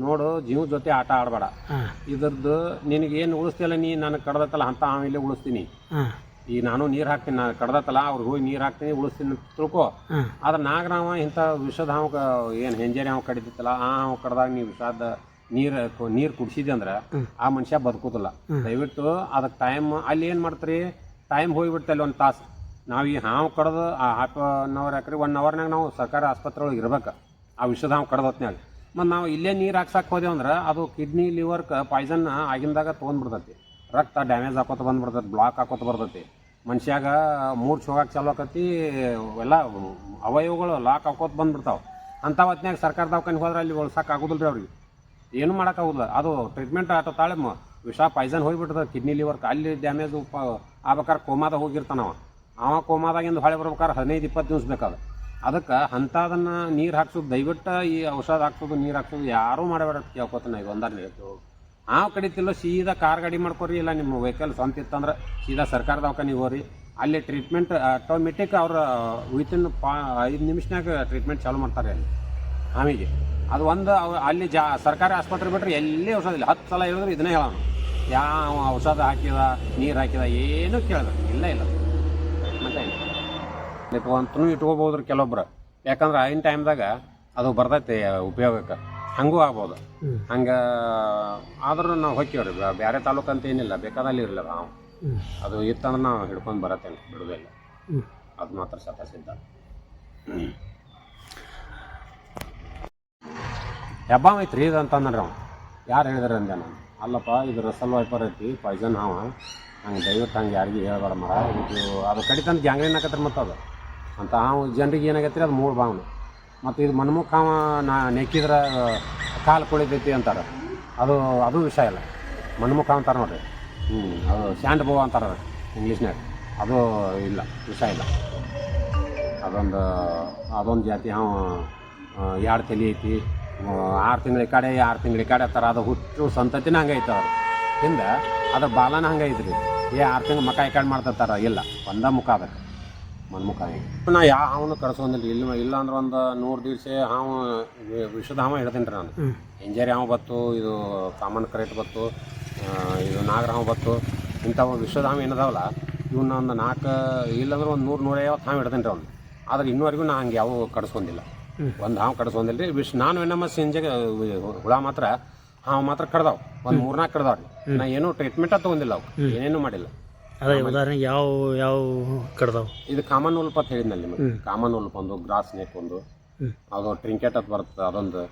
ನೋಡು ಜೀವ ಜೊತೆ ಆಟ ಆಡಬೇಡ, ಹಾಂ ಇದ್ರದ್ದು ನಿನಗೇನು ಉಳಿಸ್ತಿಲ್ಲ ನೀ ನನಗೆ ಕಡ್ದತ್ತಲ್ಲ ಅಂತ ಆಮೇಲೆ ಉಳಿಸ್ತೀನಿ. ಹಾಂ ಈಗ ನಾನು ನೀರು ಹಾಕ್ತೀನಿ, ನಾನು ಕಡ್ದತ್ತಲ್ಲ ಅವ್ರಿಗೆ ಹೋಗಿ ನೀರು ಹಾಕ್ತೀನಿ ಉಳಿಸ್ತೀನಿ ಅಂತ ತಿಳ್ಕೊ. ಹಾಂ ಆದ್ರೆ ನಾಗರಾವ ಇಂಥ ವಿಷದ ಹಾವು ಏನು ಹೆಂಜರಿ ಹಾವು ಕಡಿತಿತ್ತಲ್ಲ ಆ ಹಾವು ಕಡ್ದಾಗ ನೀವು ವಿಷದ ನೀರು ಕುಡಿಸಿದೆ ಅಂದ್ರೆ ಆ ಮನುಷ್ಯ ಬದುಕೋದಿಲ್ಲ. ದಯವಿಟ್ಟು ಅದಕ್ಕೆ ಟೈಮ್ ಅಲ್ಲಿ ಏನು ಮಾಡ್ತೀರಿ, ಟೈಮ್ ಹೋಗಿಬಿಡ್ತೆ ಅಲ್ಲಿ 1 ತಾಸು. ನಾವು ಈ ಹಾವು ಕಡ್ದು ಆ 1/2 hour ಯಾಕ್ರಿ 1 hourನಾಗ ನಾವು ಸರ್ಕಾರಿ ಆಸ್ಪತ್ರೆ ಒಳಗೆ ಇರ್ಬೇಕು ಆ ವಿಷದ ಹಾವು ಕಡ್ದೊತ್ನಾಗ. ಮತ್ತು ನಾವು ಇಲ್ಲೇ ನೀರು ಹಾಕ್ಸಕ್ಕೆ ಹೋದೆವು ಅಂದ್ರೆ ಅದು ಕಿಡ್ನಿ ಲಿವರ್ಗೆ ಪಾಯ್ಸನ್ ಆಗಿಂದಾಗ ತೊಗೊಂಡ್ಬಿಡ್ತೈತಿ, ರಕ್ತ ಡ್ಯಾಮೇಜ್ ಹಾಕೋತ ಬಂದ್ಬಿಡ್ತೈತಿ, ಬ್ಲಾಕ್ ಹಾಕೋತ ಬರ್ತೈತಿ, ಮನುಷ್ಯಾಗ ಮೂರ್ಛೆ ಹೋಗಕ್ಕೆ ಚಾಲು ಆಕತಿ, ಎಲ್ಲ ಅವಯವಗಳು ಲಾಕ್ ಹಾಕೋತ ಬಂದ್ಬಿಡ್ತಾವೆ. ಅಂಥ ಹೊತ್ನಾಗ ಸರ್ಕಾರ ದವಾಖಾನೆ ಹೋದ್ರೆ ಅಲ್ಲಿ ಉಳ್ಸಕ್ಕೆ ಆಗೋದಿಲ್ಲ ರೀ ಅವ್ರಿಗೆ, ಏನು ಮಾಡೋಕ್ಕಾಗೋದಿಲ್ಲ. ಅದು ಟ್ರೀಟ್ಮೆಂಟ್ ಆಟ ತಾಳೆ ವಿಷ ಪಾಯ್ಸನ್ ಹೋಗಿಬಿಡ್ತದೆ ಕಿಡ್ನಿ ಲಿವರ್ಗೆ, ಅಲ್ಲಿ ಡ್ಯಾಮೇಜು ಆಗ್ಬೇಕಾದ್ರೆ ಕೋಮಾದಾಗ ಹೋಗಿರ್ತಾನವ. ಅವ ಕೋಮಾದಾಗಿಂದ ಹೊಳೆ ಬರ್ಬೇಕಾದ್ರೆ 15-20 ದಿವಸ ಬೇಕಾದ. ಅದಕ್ಕೆ ಅಂಥದನ್ನು ನೀರು ಹಾಕ್ಸೋದು ದಯವಿಟ್ಟು ಈ ಔಷಧ ಹಾಕ್ಸೋದು ನೀರು ಹಾಕ್ಸೋದು ಯಾರೂ ಮಾಡಬೇಡ ಕೇಳ್ಕೊತಾನೆ. ಈಗ ಒಂದಾರು ಹೇಳ್ತೀವಿ ಹಾವು ಕಡಿತಿಲ್ಲ ಸೀದಾ ಕಾರ್ ಗಾಡಿ ಮಾಡ್ಕೊರಿ, ಇಲ್ಲ ನಿಮ್ಮ ವೆಹಿಕಲ್ ಸ್ವಂತ ಇತ್ತಂದ್ರೆ ಸೀದಾ ಸರ್ಕಾರ ದವಾಖಾನಿಗೆ ಹೋಗ್ರಿ, ಅಲ್ಲಿ ಟ್ರೀಟ್ಮೆಂಟ್ ಆಟೋಮೆಟಿಕ್ ಅವ್ರು ವಿತಿನ್ 5 ನಿಮಿಷನಾಗ ಟ್ರೀಟ್ಮೆಂಟ್ ಚಾಲು ಮಾಡ್ತಾರೆ ಅಲ್ಲಿ ಹಾವಿಗೆ. ಅದು ಒಂದು ಅಲ್ಲಿ ಸರ್ಕಾರಿ ಆಸ್ಪತ್ರೆ ಬಿಟ್ಟರೆ ಎಲ್ಲಿ ಔಷಧ ಇಲ್ಲ. 10 ಸಲ ಹೇಳಿದ್ರು ಇದನ್ನೇ ಹೇಳೋಣ, ಯಾವ ಔಷಧ ಹಾಕಿದ ನೀರು ಹಾಕಿದ ಏನೂ ಕೇಳಿದ್ರು ಇಲ್ಲ ಇಲ್ಲ ಮತ್ತೆ ಅಂತೂ ಇಟ್ಕೋಬೋದ್ರಿ ಕೆಲವೊಬ್ರು, ಯಾಕಂದ್ರೆ ಆಗಿನ ಟೈಮ್ದಾಗ ಅದು ಬರ್ತೈತಿ ಉಪಯೋಗಕ್ಕೆ, ಹಂಗೂ ಆಗ್ಬೋದು. ಹಂಗೆ ಆದ್ರೂ ನಾವು ಹೊಕ್ಕೇವ್ರಿ, ಬೇರೆ ತಾಲೂಕು ಅಂತ ಏನಿಲ್ಲ, ಬೇಕಾದಲ್ಲಿ ಇರಲಿಲ್ಲ ನಾವು. ಅದು ಇತ್ತಂದ್ರೆ ನಾವು ಹಿಡ್ಕೊಂಡು ಬರತ್ತೇನೆ, ಬಿಡೋದಿಲ್ಲ, ಅದು ಮಾತ್ರ ಸಿದ್ಧ. ಹೆಬ್ಬ ಐತ್ರಿ ಇದು ಅಂತಂದ್ರೆ ನಾವು ಯಾರು ಹೇಳಿದಾರೆ ಅಂದೆ ನಾನು, ಅಲ್ಲಪ್ಪ ಇದು ರಸಲ್ ವೈಪರ್ ಐತಿ ಪಾಯ್ಸನ್ ಹಾವ, ಹಂಗೆ ದಯವಿಟ್ಟು ಹಂಗೆ ಯಾರಿಗೂ ಹೇಳ್ಬೇಡ ಮರ, ಇದು ಅದು ಕಡಿತಂದು ಗ್ಯಾಂಗ್ರೀನ್ ಆಕತ್ರಿ. ಮತ್ತು ಅದು ಅಂತ ಹಾವು ಜನರಿಗೆ ಏನಾಗೈತ್ರಿ ಅದು 3 ಭಾವನೆ. ಮತ್ತು ಇದು ಮನ್ಮುಖ ಹಾವ ನೆಕ್ಕಿದ್ರೆ ಕಾಲು ಕೊಳಿತೈತಿ ಅಂತಾರೆ, ಅದು ವಿಷಯ ಇಲ್ಲ. ಮನ್ಮುಖ ಅಂತಾರೆ ನೋಡ್ರಿ, ಅದು ಸ್ಯಾಂಡ್ ಬೋವ್ ಅಂತಾರೆ ಇಂಗ್ಲೀಷ್ನಾಗ, ಅದು ಇಲ್ಲ ವಿಷ ಇಲ್ಲ. ಅದೊಂದು ಜಾತಿ ಹಾವು 2 ತಲೆ ಐತಿ, 6 ತಿಂಗಳ ಈ ಕಡೆ 6 ತಿಂಗಳ ಈ ಕಡೆ ಥರ, ಅದು ಹುಟ್ಟು ಸಂತತಿನ ಹಂಗೆ ಐತೆ ಅವ್ರು ಹಿಂದೆ, ಅದ್ರ ಬಾಲನ ಹಂಗೆ ಐತ್ರಿ. 6 ತಿಂಗಳು ಮಕ ಈ ಕಡೆ ಮಾಡ್ತಿರ್ತಾರ, ಇಲ್ಲ ಒಂದ ಮುಖ ಅದಕ್ಕೆ ಮನ್ಮುಖ. ನಾ ಯಾವ ಹಾವನು ಕಳ್ಸೋದಿಲ್ಲ, ಇಲ್ಲ ಅಂದ್ರೆ ಒಂದು 100 ದಿವಸ ಹಾವು ವಿಷದ ಹಾವು ಹಿಡ್ತೀನಿ ರೀ ನಾನು. ಎಂಜರಿ ಹಾವು ಬತ್ತು, ಇದು ಕಾಮನ್ ಕರೆಕ್ಟ್ ಬತ್ತು, ಇದು ನಾಗರ ಹಾವು ಬತ್ತು, ಇಂಥವು ವಿಷದ ಹಾವು ಏನದಾವಲ್ಲ ಇವನ್ನ ಒಂದು 4 ಇಲ್ಲಾಂದ್ರೆ ಒಂದು 100-150 ಹಾವು ಹಿಡ್ತೀನಿ ರೀ ಅವ್ನು. ಆದ್ರೆ ಇನ್ನೂವರೆಗೂ ನಾ ಹಂಗೆ ಯಾವ ಕಡಿಸ್ಕೊಂಡಿಲ್ಲ, ಒಂದು ಹಾವು ಕಡಿಸ್ಕೊಂಡಿಲ್ಲ ರೀ. ನಾನು ಏನಮ್ಮ ಸಂಜೆಗೆ ಹುಳ ಮಾತ್ರ ಹಾವು ಮಾತ್ರ ಕಡ್ದಾವ್, ಒಂದು 3-4 ಕಡ್ದಾವ್ ರೀ. ನಾ ಏನೂ ಟ್ರೀಟ್ಮೆಂಟ ತೊಗೊಂಡಿಲ್ಲ, ಅವು ಏನೇನು ಮಾಡಿಲ್ಲ. ಅದೇ ಉದಾಹರಣೆಗೆ ಯಾವ ಕಡ್ದಾವ್? ಇದು ಕಾಮನ್ ಉಲ್ಪ್ ಅಂತ ಹೇಳಿದ್ನಲ್ಲಿ ನಿಮಗೆ, ಕಾಮನ್ ಉಲ್ಪ್ ಒಂದು, ಗ್ರಾಸ್ ಸ್ನೇಕ್ ಒಂದು, ಅದು ಟ್ರಿಂಕೆಟ್ ಅಂತ ಬರ್ತದೆ ಅದೊಂದು.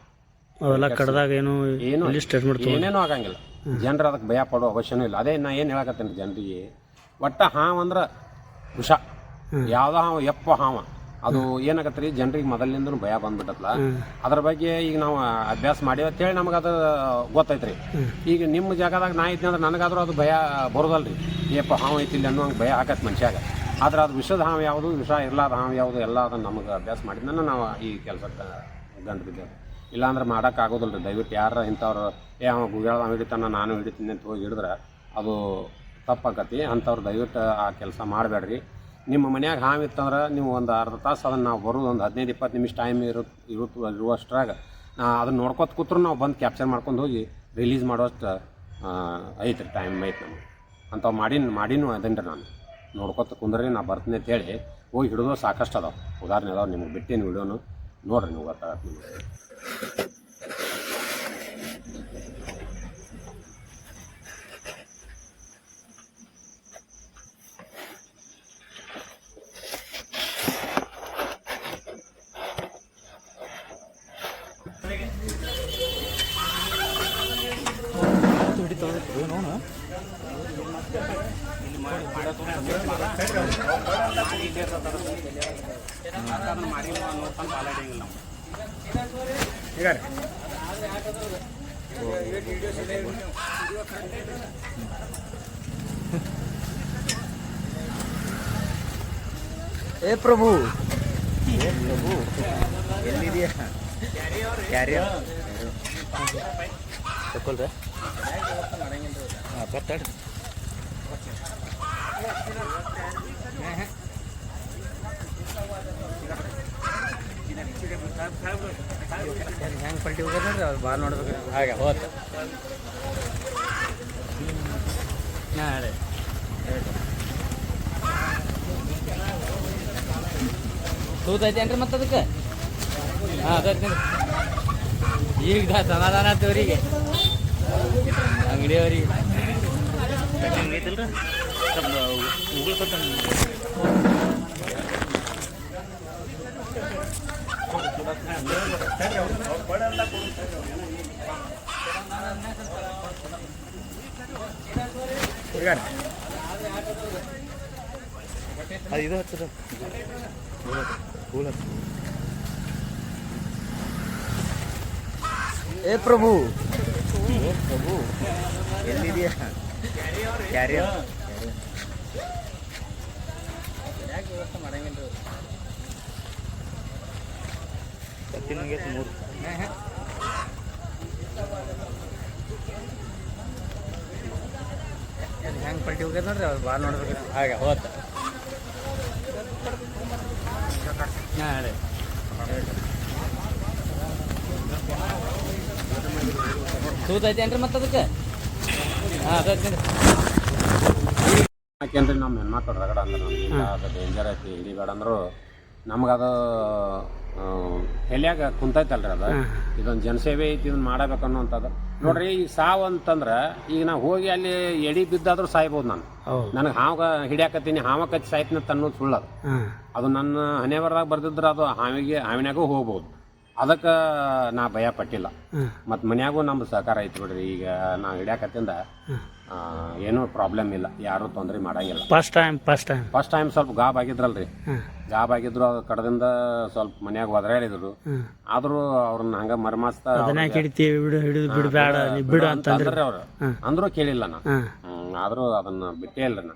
ಅವೆಲ್ಲ ಕಡ್ದಾಗ ಏನೇನೂ ಆಗಂಗಿಲ್ಲ. ಜನರು ಅದಕ್ಕೆ ಭಯ ಪಡೋ ಅವಶ್ಯನೂ ಇಲ್ಲ. ಅದೇ ನಾ ಏನು ಹೇಳಕತ್ತೇನೆ ರೀ ಜನರಿಗೆ, ಒಟ್ಟ ಹಾವು ಅಂದ್ರೆ ವಿಷ, ಯಾವುದೋ ಹಾವು ಎಪ್ಪ ಹಾವ ಅದು ಏನಾಗತ್ತೆ ರೀ, ಜನರಿಗೆ ಮೊದಲಿನಿಂದನೂ ಭಯ ಬಂದ್ಬಿಟ್ಟತ್ಲ. ಅದ್ರ ಬಗ್ಗೆ ಈಗ ನಾವು ಅಭ್ಯಾಸ ಮಾಡಿವಿ ಅಂತೇಳಿ ನಮಗೆ ಅದು ಗೊತ್ತೈತ್ರಿ. ಈಗ ನಿಮ್ಮ ಜಾಗದಾಗ ನಾ ಇದ್ದೆ ಅಂದ್ರೆ ನನಗಾದ್ರೂ ಅದು ಭಯ ಬರೋದಲ್ರಿ, ಏಪ್ಪ ಹಾವು ಐತಿಲ್ಲ ಅನ್ನೋ ಹಂಗೆ ಭಯ ಆಗತ್ತೆ ಮನುಷ್ಯಾಗ. ಆದ್ರೆ ಅದು ವಿಷದ ಹಾವು ಯಾವುದು, ವಿಷ ಇರ್ಲಾದ ಹಾವು ಯಾವುದು, ಎಲ್ಲ ಅದನ್ನು ನಮಗೆ ಅಭ್ಯಾಸ ಮಾಡಿದ್ನ ನಾವು ಈ ಕೆಲಸಕ್ಕೆ ಗಂಟು ಬಿದ್ದೇವೆ. ಇಲ್ಲಾಂದ್ರೆ ಮಾಡೋಕ್ಕಾಗೋದಿಲ್ಲ ರೀ. ದಯವಿಟ್ಟು ಯಾರು ಇಂಥವ್ರು ಅವ ಗುಗ್ಯಾಳ ಹಿಡಿತಾನ ನಾನು ಹಿಡಿತೀನಿ ಅಂತ ಹೋಗಿ ಹಿಡಿದ್ರೆ ಅದು ತಪ್ಪಾಕತಿ. ಅಂಥವ್ರು ದಯವಿಟ್ಟು ಆ ಕೆಲಸ ಮಾಡಬೇಡ್ರಿ. ನಿಮ್ಮ ಮನ್ಯಾಗ ಹಾವು ಇತ್ತಂದ್ರೆ ನೀವು ಒಂದು ಅರ್ಧ ತಾಸು ಅದನ್ನು ನಾವು ಬರೋದು ಒಂದು 15-20 ನಿಮಿಷ ಟೈಮ್ ಇರುವಷ್ಟ್ರಾಗ ಅದನ್ನು ನೋಡ್ಕೊತ ಕೂತ್ರು ನಾವು ಬಂದು ಕ್ಯಾಪ್ಚರ್ ಮಾಡ್ಕೊಂಡು ಹೋಗಿ ರಿಲೀಸ್ ಮಾಡೋಷ್ಟು ಐತ್ರಿ, ಟೈಮ್ ಐತೆ ನಮಗೆ. ಅಂಥವು ಮಾಡಿನೂ ಅದೇನು ರೀ, ನಾನು ನೋಡ್ಕೊತ ಕುಂದ್ರಿ ನಾ ಬರ್ತೀನಿ ಅಂತೇಳಿ ಹೋಗಿ ಹಿಡಿದು ಸಾಕಷ್ಟು ಅದಾವೆ, ಉದಾಹರಣೆ ಅದಾವೆ. ನಿಮ್ಗೆ ಬಿಟ್ಟೇನು ವಿಡಿಯೋನು ನೋಡಿರಿ, ನೀವು ಗೊತ್ತಾಗತ್ತೆ ನಿಮಗೆ. ಈಗ ಏ ಪ್ರಭು ಎಲ್ಲಿದೆಯಾ ಕ್ಯಾರಿಯರ್ ತಗೊಳ್ರೆ ಬರ್ತಾಡ್ರಿ ಹೆಂಗೆ ಪಲ್ಟಿ ಹೋಗೋದು ನೋಡ್ರಿ ಅವ್ರು ಭಾಳ ನೋಡ್ಬೇಕು ಹಾಗೆ ಹೋತ ಹಾಂ ರೀ ತೂತೈತೇನ್ರಿ ಮತ್ತೆ ಅದಕ್ಕೆ ಹಾಂ ಅದಕ್ಕೆ ಈಗ ಸಮಾಧಾನ ಆತವ್ರಿಗೆ ಅಂಗಡಿಯವ್ರಿಗೆ ಅದು ಇದು ಹಚ್ಚದ ಏ ಪ್ರಭು ಎಲ್ಲಿದೆಯಾ ಕ್ಯಾರಿಯರ್ ವ್ಯವಸ್ಥೆ ಮಾಡಂಗಿಲ್ಲ ರೀ ಮೂರು ಹೆಂಗೆ ಪಲ್ಟಿ ಹೋಗ್ಯದ ನೋಡ್ರಿ ಅವ್ರು ಭಾಳ ನೋಡ್ಬೇಕು ಹಾಗೆ ಹೋತ ಹಾಂ ರೀ ತೂತೈತೇನ್ರಿ ಮತ್ತೆ ಅದಕ್ಕೆ ಹಾಂ ಅದಕ್ಕೆ ಯಾಕೆಂದ್ರೆ ನಮ್ಮ ಹೆಣ್ಮಕ್ಳು ರಗಡ ಅಂದ್ರೆ ಅದು ಡೇಂಜರ್ ಐತಿ ಹಿಡಿಬೇಡ ಅಂದ್ರು ನಮಗದು ಹೆಲ್ಯಾಗ ಕುಂತೈತಲ್ರಿ ಅದು ಇದೊಂದು ಜನಸೇವೆ ಐತಿ ಇದನ್ನ ಮಾಡಬೇಕು ಅನ್ನೋಂಥದ್ದು ನೋಡ್ರಿ ಈಗ ಸಾವು ಅಂತಂದ್ರೆ ಈಗ ನಾ ಹೋಗಿ ಅಲ್ಲಿ ಎಡಿ ಬಿದ್ದಾದ್ರೂ ಸಾಯ್ಬೋದು ನಾನು ನನಗೆ ಹಾವ ಹಿಡಿಯಾಕತ್ತೀನಿ ಹಾವ ಕಚ್ಚಿ ಸಾಯ್ತೀನಿ ಅಂತ ಅನ್ನೋದು ಸುಳ್ಳದು ಅದು ನನ್ನ ಹಣೆಬರದಾಗ ಬರ್ದಿದ್ರೆ ಅದು ಹಾವಿನಾಗೂ ಹೋಗ್ಬೋದು ಅದಕ್ಕೆ ನಾ ಭಯ ಪಟ್ಟಿಲ್ಲ ಮತ್ತು ಮನ್ಯಾಗೂ ನಮ್ದು ಸಹಕಾರ ಐತಿ ಬಿಡ್ರಿ ಈಗ ನಾ ಹಿಡಿಯಾಕತ್ತಿಂದ ಏನೂ ಪ್ರಾಬ್ಲಮ್ ಇಲ್ಲ ಯಾರೂ ತೊಂದರೆ ಮಾಡಂಗಿಲ್ಲ ಫಸ್ಟ್ ಟೈಮ್ ಸ್ವಲ್ಪ ಗಾಬ್ ಆಗಿದ್ರಲ್ರಿ ಗಾಬ್ ಆಗಿದ್ರು ಅದು ಕಡದಿಂದ ಸ್ವಲ್ಪ ಮನ್ಯಾಗ ಒದರಾಡಿದ್ರು ಆದ್ರೂ ಅವ್ರನ್ನ ಹಂಗ ಮರ್ಮಾಸ್ತ ಅಂದ್ರಿ ಅವ್ರು ಅಂದ್ರೂ ಕೇಳಿಲ್ಲ ನಾ ಆದ್ರೂ ಅದನ್ನ ಬಿಟ್ಟೇ ಇಲ್ಲ ನಾ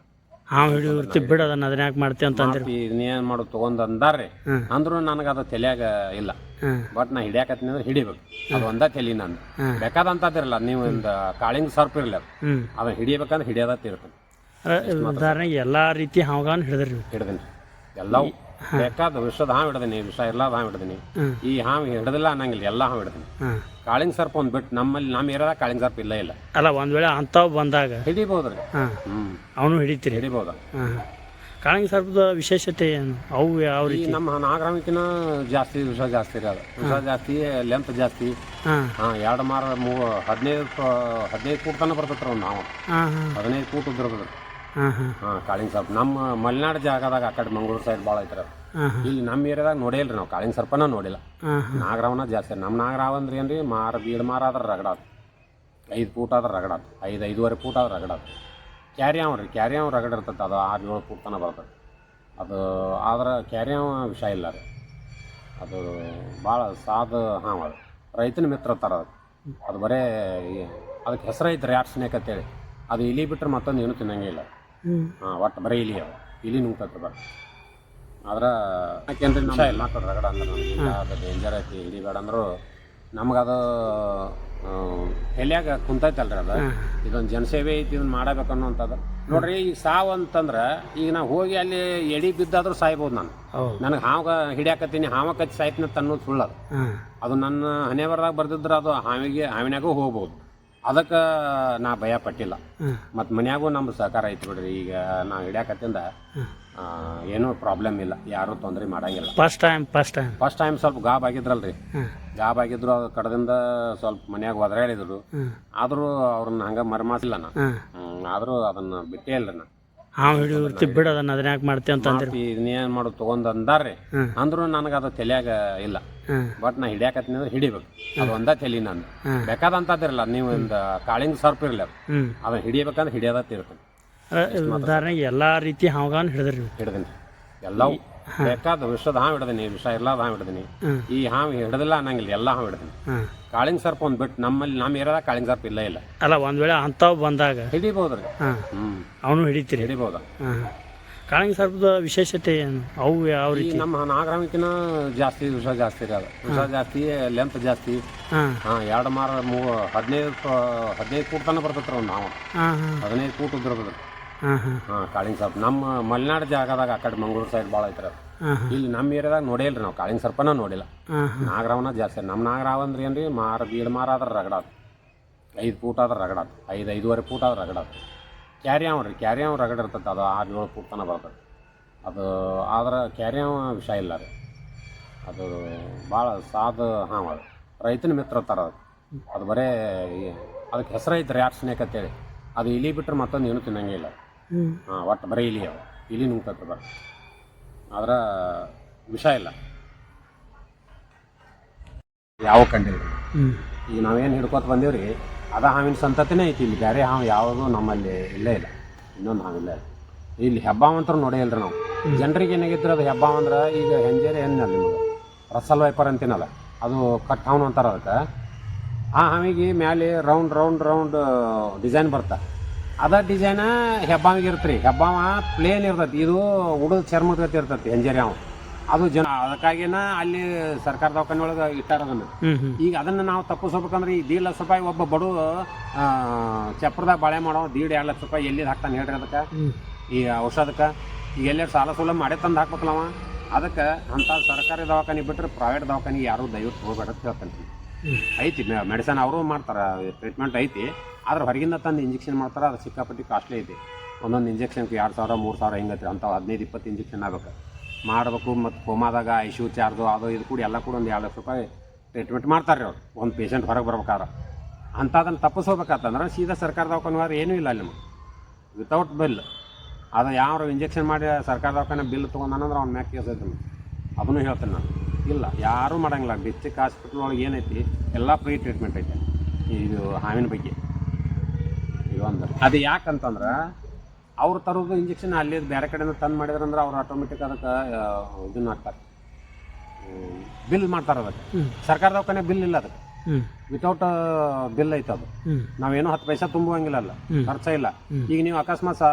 ಇನ್ನೇನ್ ಮಾಡು ತಗೊಂಡ್ ಅಂದಾರ್ರಿ ಅಂದ್ರು ನನಗೆ ಅದು ತಲೆಯಾಗ ಇಲ್ಲ ಬಟ್ ನಾ ಹಿಡಿಯಾಕತ್ತೀನಿ ಅಂದ್ರೆ ಹಿಡಿಬೇಕು ಅದು ಒಂದ ತಲಿ ನಾನು ಬೇಕಾದಂತದಿರಲ್ಲ ನೀವು ಒಂದು ಕಾಳಿಂಗ್ ಸರ್ಪ್ ಇರಲಿ ಅದನ್ನ ಹಿಡಿಬೇಕಂದ್ರೆ ಹಿಡಿಯೋದತ್ತ ಇರ್ತದೆ ಉದಾಹರಣೆಗೆ ಎಲ್ಲಾ ರೀತಿ ಹಾವಗಾನ ಹಿಡ್ದೀನಿ ಎಲ್ಲವೂ ಬೇಕಾದ ವಿಷದ ಹಾವು ಹಿಡ್ದೀನಿ ವಿಷ ಇರ್ಲಾದ ಹಾವು ಹಿಡ್ದೀನಿ ಈ ಹಾವು ಹಿಡ್ದಿಲ್ಲ ಅನ್ನಂಗಿಲ್ಲ ಎಲ್ಲಾ ಹಾವು ಹಿಡ್ದೀನಿ ಕಾಳಿಂಗ್ ಸರ್ಪ್ ಒಂದ್ ಬಿಟ್ಟು ನಮ್ಮ ಏರಿಯಾದಾಗ ಕಾಳಿಂಗ್ ಸರ್ಪ್ ಇಲ್ಲ ಅಲ್ಲ ಒಂದ್ ವೇಳೆ ಅಂತಾವ್ ಬಂದಾಗ ಹಿಡಿಬಹುದ್ರಿ ಅವನು ಹಿಡಿತೀರಿ ಹಿಡಿಬಹುದ ಕಾಳಿಂಗ್ ಸರ್ಪದ ವಿಶೇಷತೆ ಏನು ಅವು ಯಾವ ರೀತಿ ನಮ್ಮ ನಾಗರಾಮಕ್ಕಿನ ಜಾಸ್ತಿ ವಿಷ ಜಾಸ್ತಿ ರೀ ಅದು ವಿಷ ಜಾಸ್ತಿ ಲೆಂತ್ ಜಾಸ್ತಿ 2 ಮಾರ 15 ಫೂಟ್ ತನಕ ಬರ್ತೈತ್ರಿ ಒಂದು ಹಾವು 15 ಫೂಟ್ ಉದ್ದಿರ್ತದ್ರಿ ಕಾಳಿಂಗ್ ಸರ್ಪ್ ನಮ್ಮ ಮಲೆನಾಡು ಜಾಗದಾಗ ಆ ಕಡೆ ಮಂಗಳೂರು ಸೈಡ್ ಭಾಳ ಐತ್ರಿ ಅದು ಇಲ್ಲಿ ನಮ್ಮ ಏರಿಯಾದಾಗ ನೋಡೇ ಇಲ್ರಿ ನಾವು ಕಾಳಿಂಗ್ ಸರ್ಪನ ನೋಡಿಲ್ಲ ನಾಗರಾವನ ಜಾಸ್ತಿ ನಮ್ಮ ನಾಗರಾವ ಅಂದ್ರೆ ಏನ್ರಿ ಬೀಡ್ ಮಾರ ಆದ್ರೆ ರಗಡಾತು 5 ಫೂಟ್ ಆದ್ರೆ ರಗಡಾತು 5-5.5 ಫೂಟ್ ಆದ್ರೆ ರಗಡಾತು ಕ್ಯಾರಿಯಾವ್ ರಗಡ ಇರ್ತೈತೆ ಅದು 6-7 ಫೂಟ್ ತನಕ ಬರ್ತದೆ ಅದು ಆದ್ರೆ ಕ್ಯಾರಿಯಾವ್ ವಿಷ ಇಲ್ಲ ರೀ ಅದು ಭಾಳ ಸಾದು ಹಾಂ ಅದು ರೈತನ ಮಿತ್ರ ಥರ ಅದು ಬರೇ ಅದಕ್ಕೆ ಹೆಸರು ಐತೆ ರ್ಯಾಟ್ ಸ್ನೇಕ್ ಅಂತೇಳಿ ಅದು ಇಲಿ ಬಿಟ್ಟರೆ ಮತ್ತೊಂದು ಏನೂ ತಿನ್ನಂಗೇ ಇಲ್ಲ ಒಟ್ಟು ಬರೀ ಇಲಿ ಅವು ಇಲಿ ನುಂಗ್ತೈತೆ ಬರ ಆದ್ರೆ ಯಾಕೆಂದ್ರೆ ನಮ್ಮ ಹೆಣ್ಮಕ್ಳು ರಗಡ ಅಂದ್ರೆ ಅದು ಡೇಂಜರ್ ಐತಿ ಹಿಡಿಬೇಡ ಅಂದ್ರು ನಮಗದು ಹೆಲ್ಯಾಗ ಕುಂತೈತಲ್ರಿ ಅದು ಇದೊಂದು ಜನಸೇವೆ ಐತಿ ಇದನ್ನ ಮಾಡಬೇಕು ಅನ್ನೋಂಥದ್ದು ನೋಡ್ರಿ ಈಗ ಸಾವು ಅಂತಂದ್ರೆ ಈಗ ನಾ ಹೋಗಿ ಅಲ್ಲಿ ಎಡಿ ಬಿದ್ದಾದ್ರೂ ಸಾಯ್ಬೋದು ನಾನು ನನಗೆ ಹಾವ ಹಿಡಿಯಾಕತ್ತೀನಿ ಹಾವ ಕಚ್ಚಿ ಸಾಯ್ತೀನಿ ಅಂತ ಅನ್ನೋದು ಸುಳ್ಳದು ಅದು ನನ್ನ ಹಣೆಬರದಾಗ ಬರ್ದಿದ್ರೆ ಅದು ಹಾವಿನಾಗೂ ಹೋಗ್ಬೋದು ಅದಕ್ಕೆ ನಾ ಭಯ ಪಟ್ಟಿಲ್ಲ ಮತ್ತು ಮನ್ಯಾಗೂ ನಮ್ದು ಸಹಕಾರ ಐತಿ ಬಿಡ್ರಿ ಈಗ ನಾ ಹಿಡಿಯಾಕತ್ತಿಂದ ಏನೂ ಪ್ರಾಬ್ಲಮ್ ಇಲ್ಲ ಯಾರೂ ತೊಂದರೆ ಮಾಡಂಗಿಲ್ಲ ಫಸ್ಟ್ ಟೈಮ್ ಸ್ವಲ್ಪ ಗಾಬ್ ಆಗಿದ್ರಲ್ರಿ ಗಾಬ್ ಆಗಿದ್ರು ಅದು ಕಡದಿಂದ ಸ್ವಲ್ಪ ಮನ್ಯಾಗ ಒದರಾಡಿದ್ರು ಆದ್ರೂ ಅವ್ರನ್ನ ಹಂಗ ಮರ್ಮಾಸಿಲ್ಲ ನಾ ಆದ್ರೂ ಅದನ್ನ ಬಿಟ್ಟೇ ಇಲ್ಲ ನಾ ಇನ್ನೇನ್ ಮಾಡು ತಗೊಂಡ್ ಅಂದಾರ್ರಿ ಅಂದ್ರು ನನಗೆ ಅದು ತಲೆಯಾಗ ಇಲ್ಲ ಬಟ್ ನಾ ಹಿಡಿಯಾಕತ್ತೀನಿ ಅಂದ್ರೆ ಹಿಡಿಬೇಕು ಅದು ಒಂದ ತಲಿ ನಾನು ಬೇಕಾದಂತದಿರಲ್ಲ ನೀವು ಒಂದು ಕಾಳಿಂಗ್ ಸರ್ಪ್ ಇರ್ಲಿ ಅದನ್ನ ಹಿಡಿಬೇಕಂದ್ರೆ ಹಿಡಿಯೋದತ್ತ ಇರ್ತದೆ ಉದಾಹರಣೆಗೆ ಎಲ್ಲಾ ರೀತಿ ಹಾವಗಾನ ಹಿಡ್ದೀನಿ ಎಲ್ಲವೂ ಬೇಕಾದ ವಿಷದ ಹಾವು ಹಿಡ್ದೀನಿ, ವಿಷ ಇರ್ಲಾದ ಹಾವು ಹಿಡ್ದೀನಿ. ಈ ಹಾವು ಹಿಡ್ದಿಲ್ಲ ಅನ್ನಂಗಿಲ್ಲ, ಎಲ್ಲ ಹಾವು ಹಿಡ್ದೀನಿ. ಕಾಳಿಂಗ್ ಸರ್ಪ ಒಂದು ಬಿಟ್ಟು ನಮ್ಮ ಏರಿಯಾದಾಗ ಕಾಳಿಂಗ್ ಸರ್ಪ ಇಲ್ಲ. ಅಲ್ಲ ಒಂದ್ ವೇಳೆ ಅಂಥವು ಬಂದಾಗ ಹಿಡಿಬೋದ್ರಿ. ಅವನು ಹಿಡಿತೀರಿ? ಹಿಡಿಬೋದ. ಕಾಳಿಂಗ್ ಸರ್ಪದ ವಿಶೇಷತೆ ಏನು? ಅವು ಯಾವ ರೀತಿ? ನಮ್ಮ ನಾಗರಾಮಕ್ಕಿನ ಜಾಸ್ತಿ ವಿಷ ಜಾಸ್ತಿ ರೀ. ಅದು ವಿಷ ಜಾಸ್ತಿ, ಲೆಂತ್ ಜಾಸ್ತಿ. 2 ಮಾರ 15 ಫೂಟ್ ತನಕ ಬರ್ತೈತ್ರಿ ಒಂದು ಹಾವು. 15 ಫೂಟ್ ಉದ್ದಿರ್ತದ್ರಿ. ಕಾಳಿಂಗ್ ಸರ್ಪ ನಮ್ಮ ಮಲೆನಾಡು ಜಾಗದಾಗ ಆ ಕಡೆ ಮಂಗಳೂರು ಸೈಡ್ ಭಾಳ ಐತ್ರಿ ಅದು. ಇಲ್ಲಿ ನಮ್ಮ ಏರಿಯಾದಾಗ ನೋಡೇ ಇಲ್ರಿ ನಾವು ಕಾಳಿಂಗ್ ಸರ್ಪನ ನೋಡಿಲ್ಲ. ನಾಗರಾವನ ಜಾಸ್ತಿ. ನಮ್ಮ ನಾಗರಾವ ಅಂದ್ರೆ ಏನ್ರಿ, ದೀಡ್ ಮಾರ ಆದ್ರೆ ರಗಡಾತು, 5 ಫೂಟ್ ಆದ್ರೆ ರಗಡಾತು, 5-5.5 ಫೂಟ್ ಆದ್ರೆ ರಗಡಾತು. ಕ್ಯಾರಿಯಾವ್ ರಗಡ ಇರ್ತೈತೆ, ಅದು 6-7 ಫೂಟ್ ತನಕ ಬರ್ತದೆ ಅದು. ಆದ್ರೆ ಕ್ಯಾರಿಯಾವ್ ವಿಷ ಇಲ್ಲ ರೀ. ಅದು ಭಾಳ ಸಾದು ಹಾಂ, ಅದು ರೈತನ ಮಿತ್ರ ಥರ ಅದು. ಬರೇ ಅದಕ್ಕೆ ಹೆಸರು ಐತೆ ರ್ಯಾಟ್ ಸ್ನೇಕ್ ಅಂತೇಳಿ. ಅದು ಇಲಿ ಬಿಟ್ಟರೆ ಮತ್ತೊಂದು ಏನೂ ತಿನ್ನಂಗೆ ಇಲ್ಲ. ಒಟ್ಟು ಬರೀ ಇಲಿ, ಅದು ಇಲಿ ನುಂಗ್ತೈತೆ ಬರ. ಆದ್ರೆ ವಿಷ ಇಲ್ಲ, ಯಾವ ಕಂಡಿಲ್ಲ. ಈಗ ನಾವೇನು ಹಿಡ್ಕೊತ ಬಂದೀವ್ರಿ, ಅದ ಹಾವಿನ ಸಂತತಿನೇ ಐತಿ ಇಲ್ಲಿ. ಬೇರೆ ಹಾವು ಯಾವುದೂ ನಮ್ಮಲ್ಲಿ ಇಲ್ಲೇ ಇಲ್ಲ. ಇನ್ನೊಂದು ಹಾವಿಲ್ಲ ಇಲ್ಲಿ. ಹೆಬ್ಬಾವಂತರೂ ನೋಡೇ ಇಲ್ರಿ ನಾವು. ಜನರಿಗೆ ಏನಾಗಿದ್ರೆ ಅದು ಹೆಬ್ಬಾವ್ ಅಂದ್ರೆ, ಈಗ ಹೆಂಜೇರಿ ಏನಿಲ್ಲ ನಿಮಗೆ ರಸಲ್ ವೈಪರ್ ಅಂತೀನಲ್ಲ, ಅದು ಕಟ್ ಹಾವು ಅಂತಾರೆ ಅದಕ್ಕೆ. ಆ ಹಾವಿಗೆ ಮೇಲೆ ರೌಂಡ್ ಡಿಸೈನ್ ಬರ್ತಾ, ಅದ ಡಿಸೈನ ಹೆಬ್ಬಾವಿಗೆ ಇರ್ತರಿ. ಹೆಬ್ಬಾವ ಪ್ಲೇನ್ ಇರ್ತೈತಿ, ಇದು ಉಡದ ಚರ್ಮದ ಗತಿ ಇರ್ತೈತಿ ಹೆಂಜೇರಿ ಹಾವು. ಅದು ಅದಕ್ಕಾಗಿನ ಅಲ್ಲಿ ಸರ್ಕಾರ ದವಾಖಾನೆ ಒಳಗೆ ಇಟ್ಟಾರ ಅದನ್ನು. ಈಗ ಅದನ್ನು ನಾವು ತಪ್ಪಿಸ್ಬೇಕಂದ್ರೆ ಈ 1.5 ಲಕ್ಷ ರೂಪಾಯಿ ಒಬ್ಬ ಬಡ ಚಪ್ರದಾಗ ಬಾಳೆ ಮಾಡೋ 1.5-2 ಲಕ್ಷ ರೂಪಾಯಿ ಎಲ್ಲಿ ಹಾಕ್ತಾನೆ ಹೇಳ್ರಿ ಅದಕ್ಕೆ, ಈ ಔಷಧಕ್ಕೆ. ಈಗ ಎಲ್ಲರೂ ಸಾಲ ಸೂಲ ಮಾಡೇ ತಂದು ಹಾಕ್ಬೇಕಲ್ಲವ. ಅದಕ್ಕೆ ಅಂಥ ಸರ್ಕಾರಿ ದವಾಖಾನೆ ಬಿಟ್ಟರೆ ಪ್ರೈವೇಟ್ ದವಾಖಾನೆ ಯಾರೂ ದಯವಿಟ್ಟು ಹೋಗ್ಬೇಡ ಅಂತ ಹೇಳ್ತಾನೆ. ಐತಿ ಮೆಡಿಸನ್ ಅವರು ಮಾಡ್ತಾರೆ, ಟ್ರೀಟ್ಮೆಂಟ್ ಐತಿ. ಆದ್ರೆ ಹೊರಗಿಂದ ತಂದು ಇಂಜೆಕ್ಷನ್ ಮಾಡ್ತಾರೆ, ಅದು ಸಿಕ್ಕಾಪಟ್ಟಿ ಕಾಸ್ಟ್ಲಿ ಐತಿ. ಒಂದೊಂದು ಇಂಜೆಕ್ಷನ್ಗೆ 2,000-3,000 ಹಿಂಗೈತಿ. ಅಂಥ 15-20 ಇಂಜೆಕ್ಷನ್ ಆಗ್ಬೇಕು ಮಾಡಬೇಕು. ಮತ್ತು ಕೋಮಾದಾಗ ICU ಚಾರ್ಜು ಅದು ಇದು ಕೂಡ ಎಲ್ಲ ಕೂಡ ಒಂದು 2 ಲಕ್ಷ ರೂಪಾಯಿ ಟ್ರೀಟ್ಮೆಂಟ್ ಮಾಡ್ತಾರೆ ಅವ್ರು ಒಂದು ಪೇಷಂಟ್ ಹೊರಗೆ ಬರ್ಬೇಕಾದ್ರೆ. ಅಂಥದನ್ನು ತಪ್ಪಿಸ್ಕೋಬೇಕಂತಂದ್ರೆ ಸೀದಾ ಸರ್ಕಾರ ದವಾಖಾನೆ ಏನೂ ಇಲ್ಲ ಅಲ್ಲಿ ನಮಗೆ, ವಿತೌಟ್ ಬಿಲ್. ಅದು ಯಾವ ಇಂಜೆಕ್ಷನ್ ಮಾಡಿ ಸರ್ಕಾರ ದವಾಖಾನೆ ಬಿಲ್ ತೊಗೊಂಡಾನಂದ್ರೆ ಅವ್ನ ಮ್ಯಾಗ ಕೇಸ್ ಐತೆ. ಅದನ್ನು ಹೇಳ್ತೇನೆ ನಾನು. ಇಲ್ಲ, ಯಾರೂ ಮಾಡೋಂಗಿಲ್ಲ. ಡಿಸ್ಟ್ರಿಕ್ಟ್ ಹಾಸ್ಪಿಟ್ಲ್ ಒಳಗೆ ಏನೈತಿ ಎಲ್ಲ ಫ್ರೀ ಟ್ರೀಟ್ಮೆಂಟ್ ಐತೆ ಇದು ಹಾವಿನ ಬಗ್ಗೆ. ಇದೊಂದು ಅದು ಯಾಕಂತಂದ್ರೆ ಅವ್ರು ತರೋದು ಇಂಜೆಕ್ಷನ್ ಅಲ್ಲಿ ಬೇರೆ ಕಡೆಯಿಂದ ತಂದು ಮಾಡಿದ್ರಂದ್ರೆ ಅವ್ರು ಆಟೋಮೆಟಿಕ್ ಅದಕ್ಕೆ ಇದನ್ನ ಹಾಕ್ತಾರೆ, ಬಿಲ್ ಮಾಡ್ತಾರೆ ಅದಕ್ಕೆ. ಸರ್ಕಾರ ದವಾಖಾನೆ ಬಿಲ್ ಇಲ್ಲ ಅದಕ್ಕೆ, ವಿತೌಟ್ ಬಿಲ್ ಐತೆ ಅದು. ನಾವೇನೋ 10 ಪೈಸೆ ತುಂಬುವಂಗಿಲ್ಲ, ಖರ್ಚ ಇಲ್ಲ. ಈಗ ನೀವು ಅಕಸ್ಮಾತ್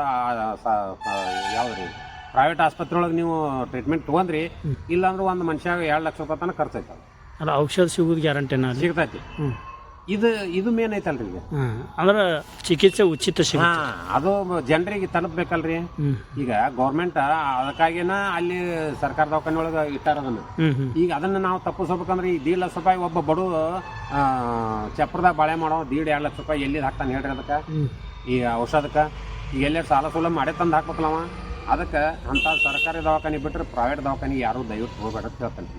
ಯಾವ್ದ್ರಿ ಪ್ರೈವೇಟ್ ಆಸ್ಪತ್ರೆ ಒಳಗೆ ನೀವು ಟ್ರೀಟ್ಮೆಂಟ್ ತೊಗೊಂಡ್ರಿ, ಇಲ್ಲಾಂದ್ರೆ ಒಂದು ಮನುಷ್ಯಾಗ 2 ಲಕ್ಷ ರೂಪಾಯಿ ತನಕ ಖರ್ಚು ಐತೆ. ಅಲ್ಲ ಔಷಧ ಸಿಗೋದು ಗ್ಯಾರಂಟಿನ ಸಿಗ್ತೈತಿ. ಇದು ಮೇನ್ ಐತಲ್ರಿ ಈಗ. ಅಂದ್ರೆ ಚಿಕಿತ್ಸೆ ಉಚಿತ ಸಿಗುತ್ತೆ. ಅದು ಜನರಿಗೆ ತಲುಪಬೇಕಲ್ರಿ. ಈಗ ಗೌರ್ಮೆಂಟ್ ಅದಕ್ಕಾಗಿನ ಅಲ್ಲಿ ಸರ್ಕಾರ ದವಾಖಾನೆ ಒಳಗೆ ಇಟ್ಟಾರ ಅದನ್ನು. ಈಗ ಅದನ್ನು ನಾವು ತಪ್ಪಿಸ್ಬೇಕಂದ್ರೆ ಈ 1.5 ಲಕ್ಷ ರೂಪಾಯಿ ಒಬ್ಬ ಬಡ ಚಪ್ರದಾಗ ಬಾಳೆ ಮಾಡೋ 1.5-2 ಲಕ್ಷ ರೂಪಾಯಿ ಎಲ್ಲಿ ಹಾಕ್ತಾನೆ ಹೇಳ್ರಿ ಅದಕ್ಕೆ, ಈ ಔಷಧಕ್ಕೆ. ಈಗ ಎಲ್ಲರೂ ಸಾಲ ಸೂಲ ಮಾಡೇ ತಂದು ಹಾಕ್ಬೇಕಲ್ಲವ. ಅದಕ್ಕೆ ಅಂಥ ಸರ್ಕಾರಿ ದವಾಖಾನೆ ಬಿಟ್ಟರೆ ಪ್ರೈವೇಟ್ ದವಾಖಾನೆ ಯಾರೂ ದಯವಿಟ್ಟು ಹೋಗ್ಬೇಡ ಅಂತ ಹೇಳ್ತಾನೆ.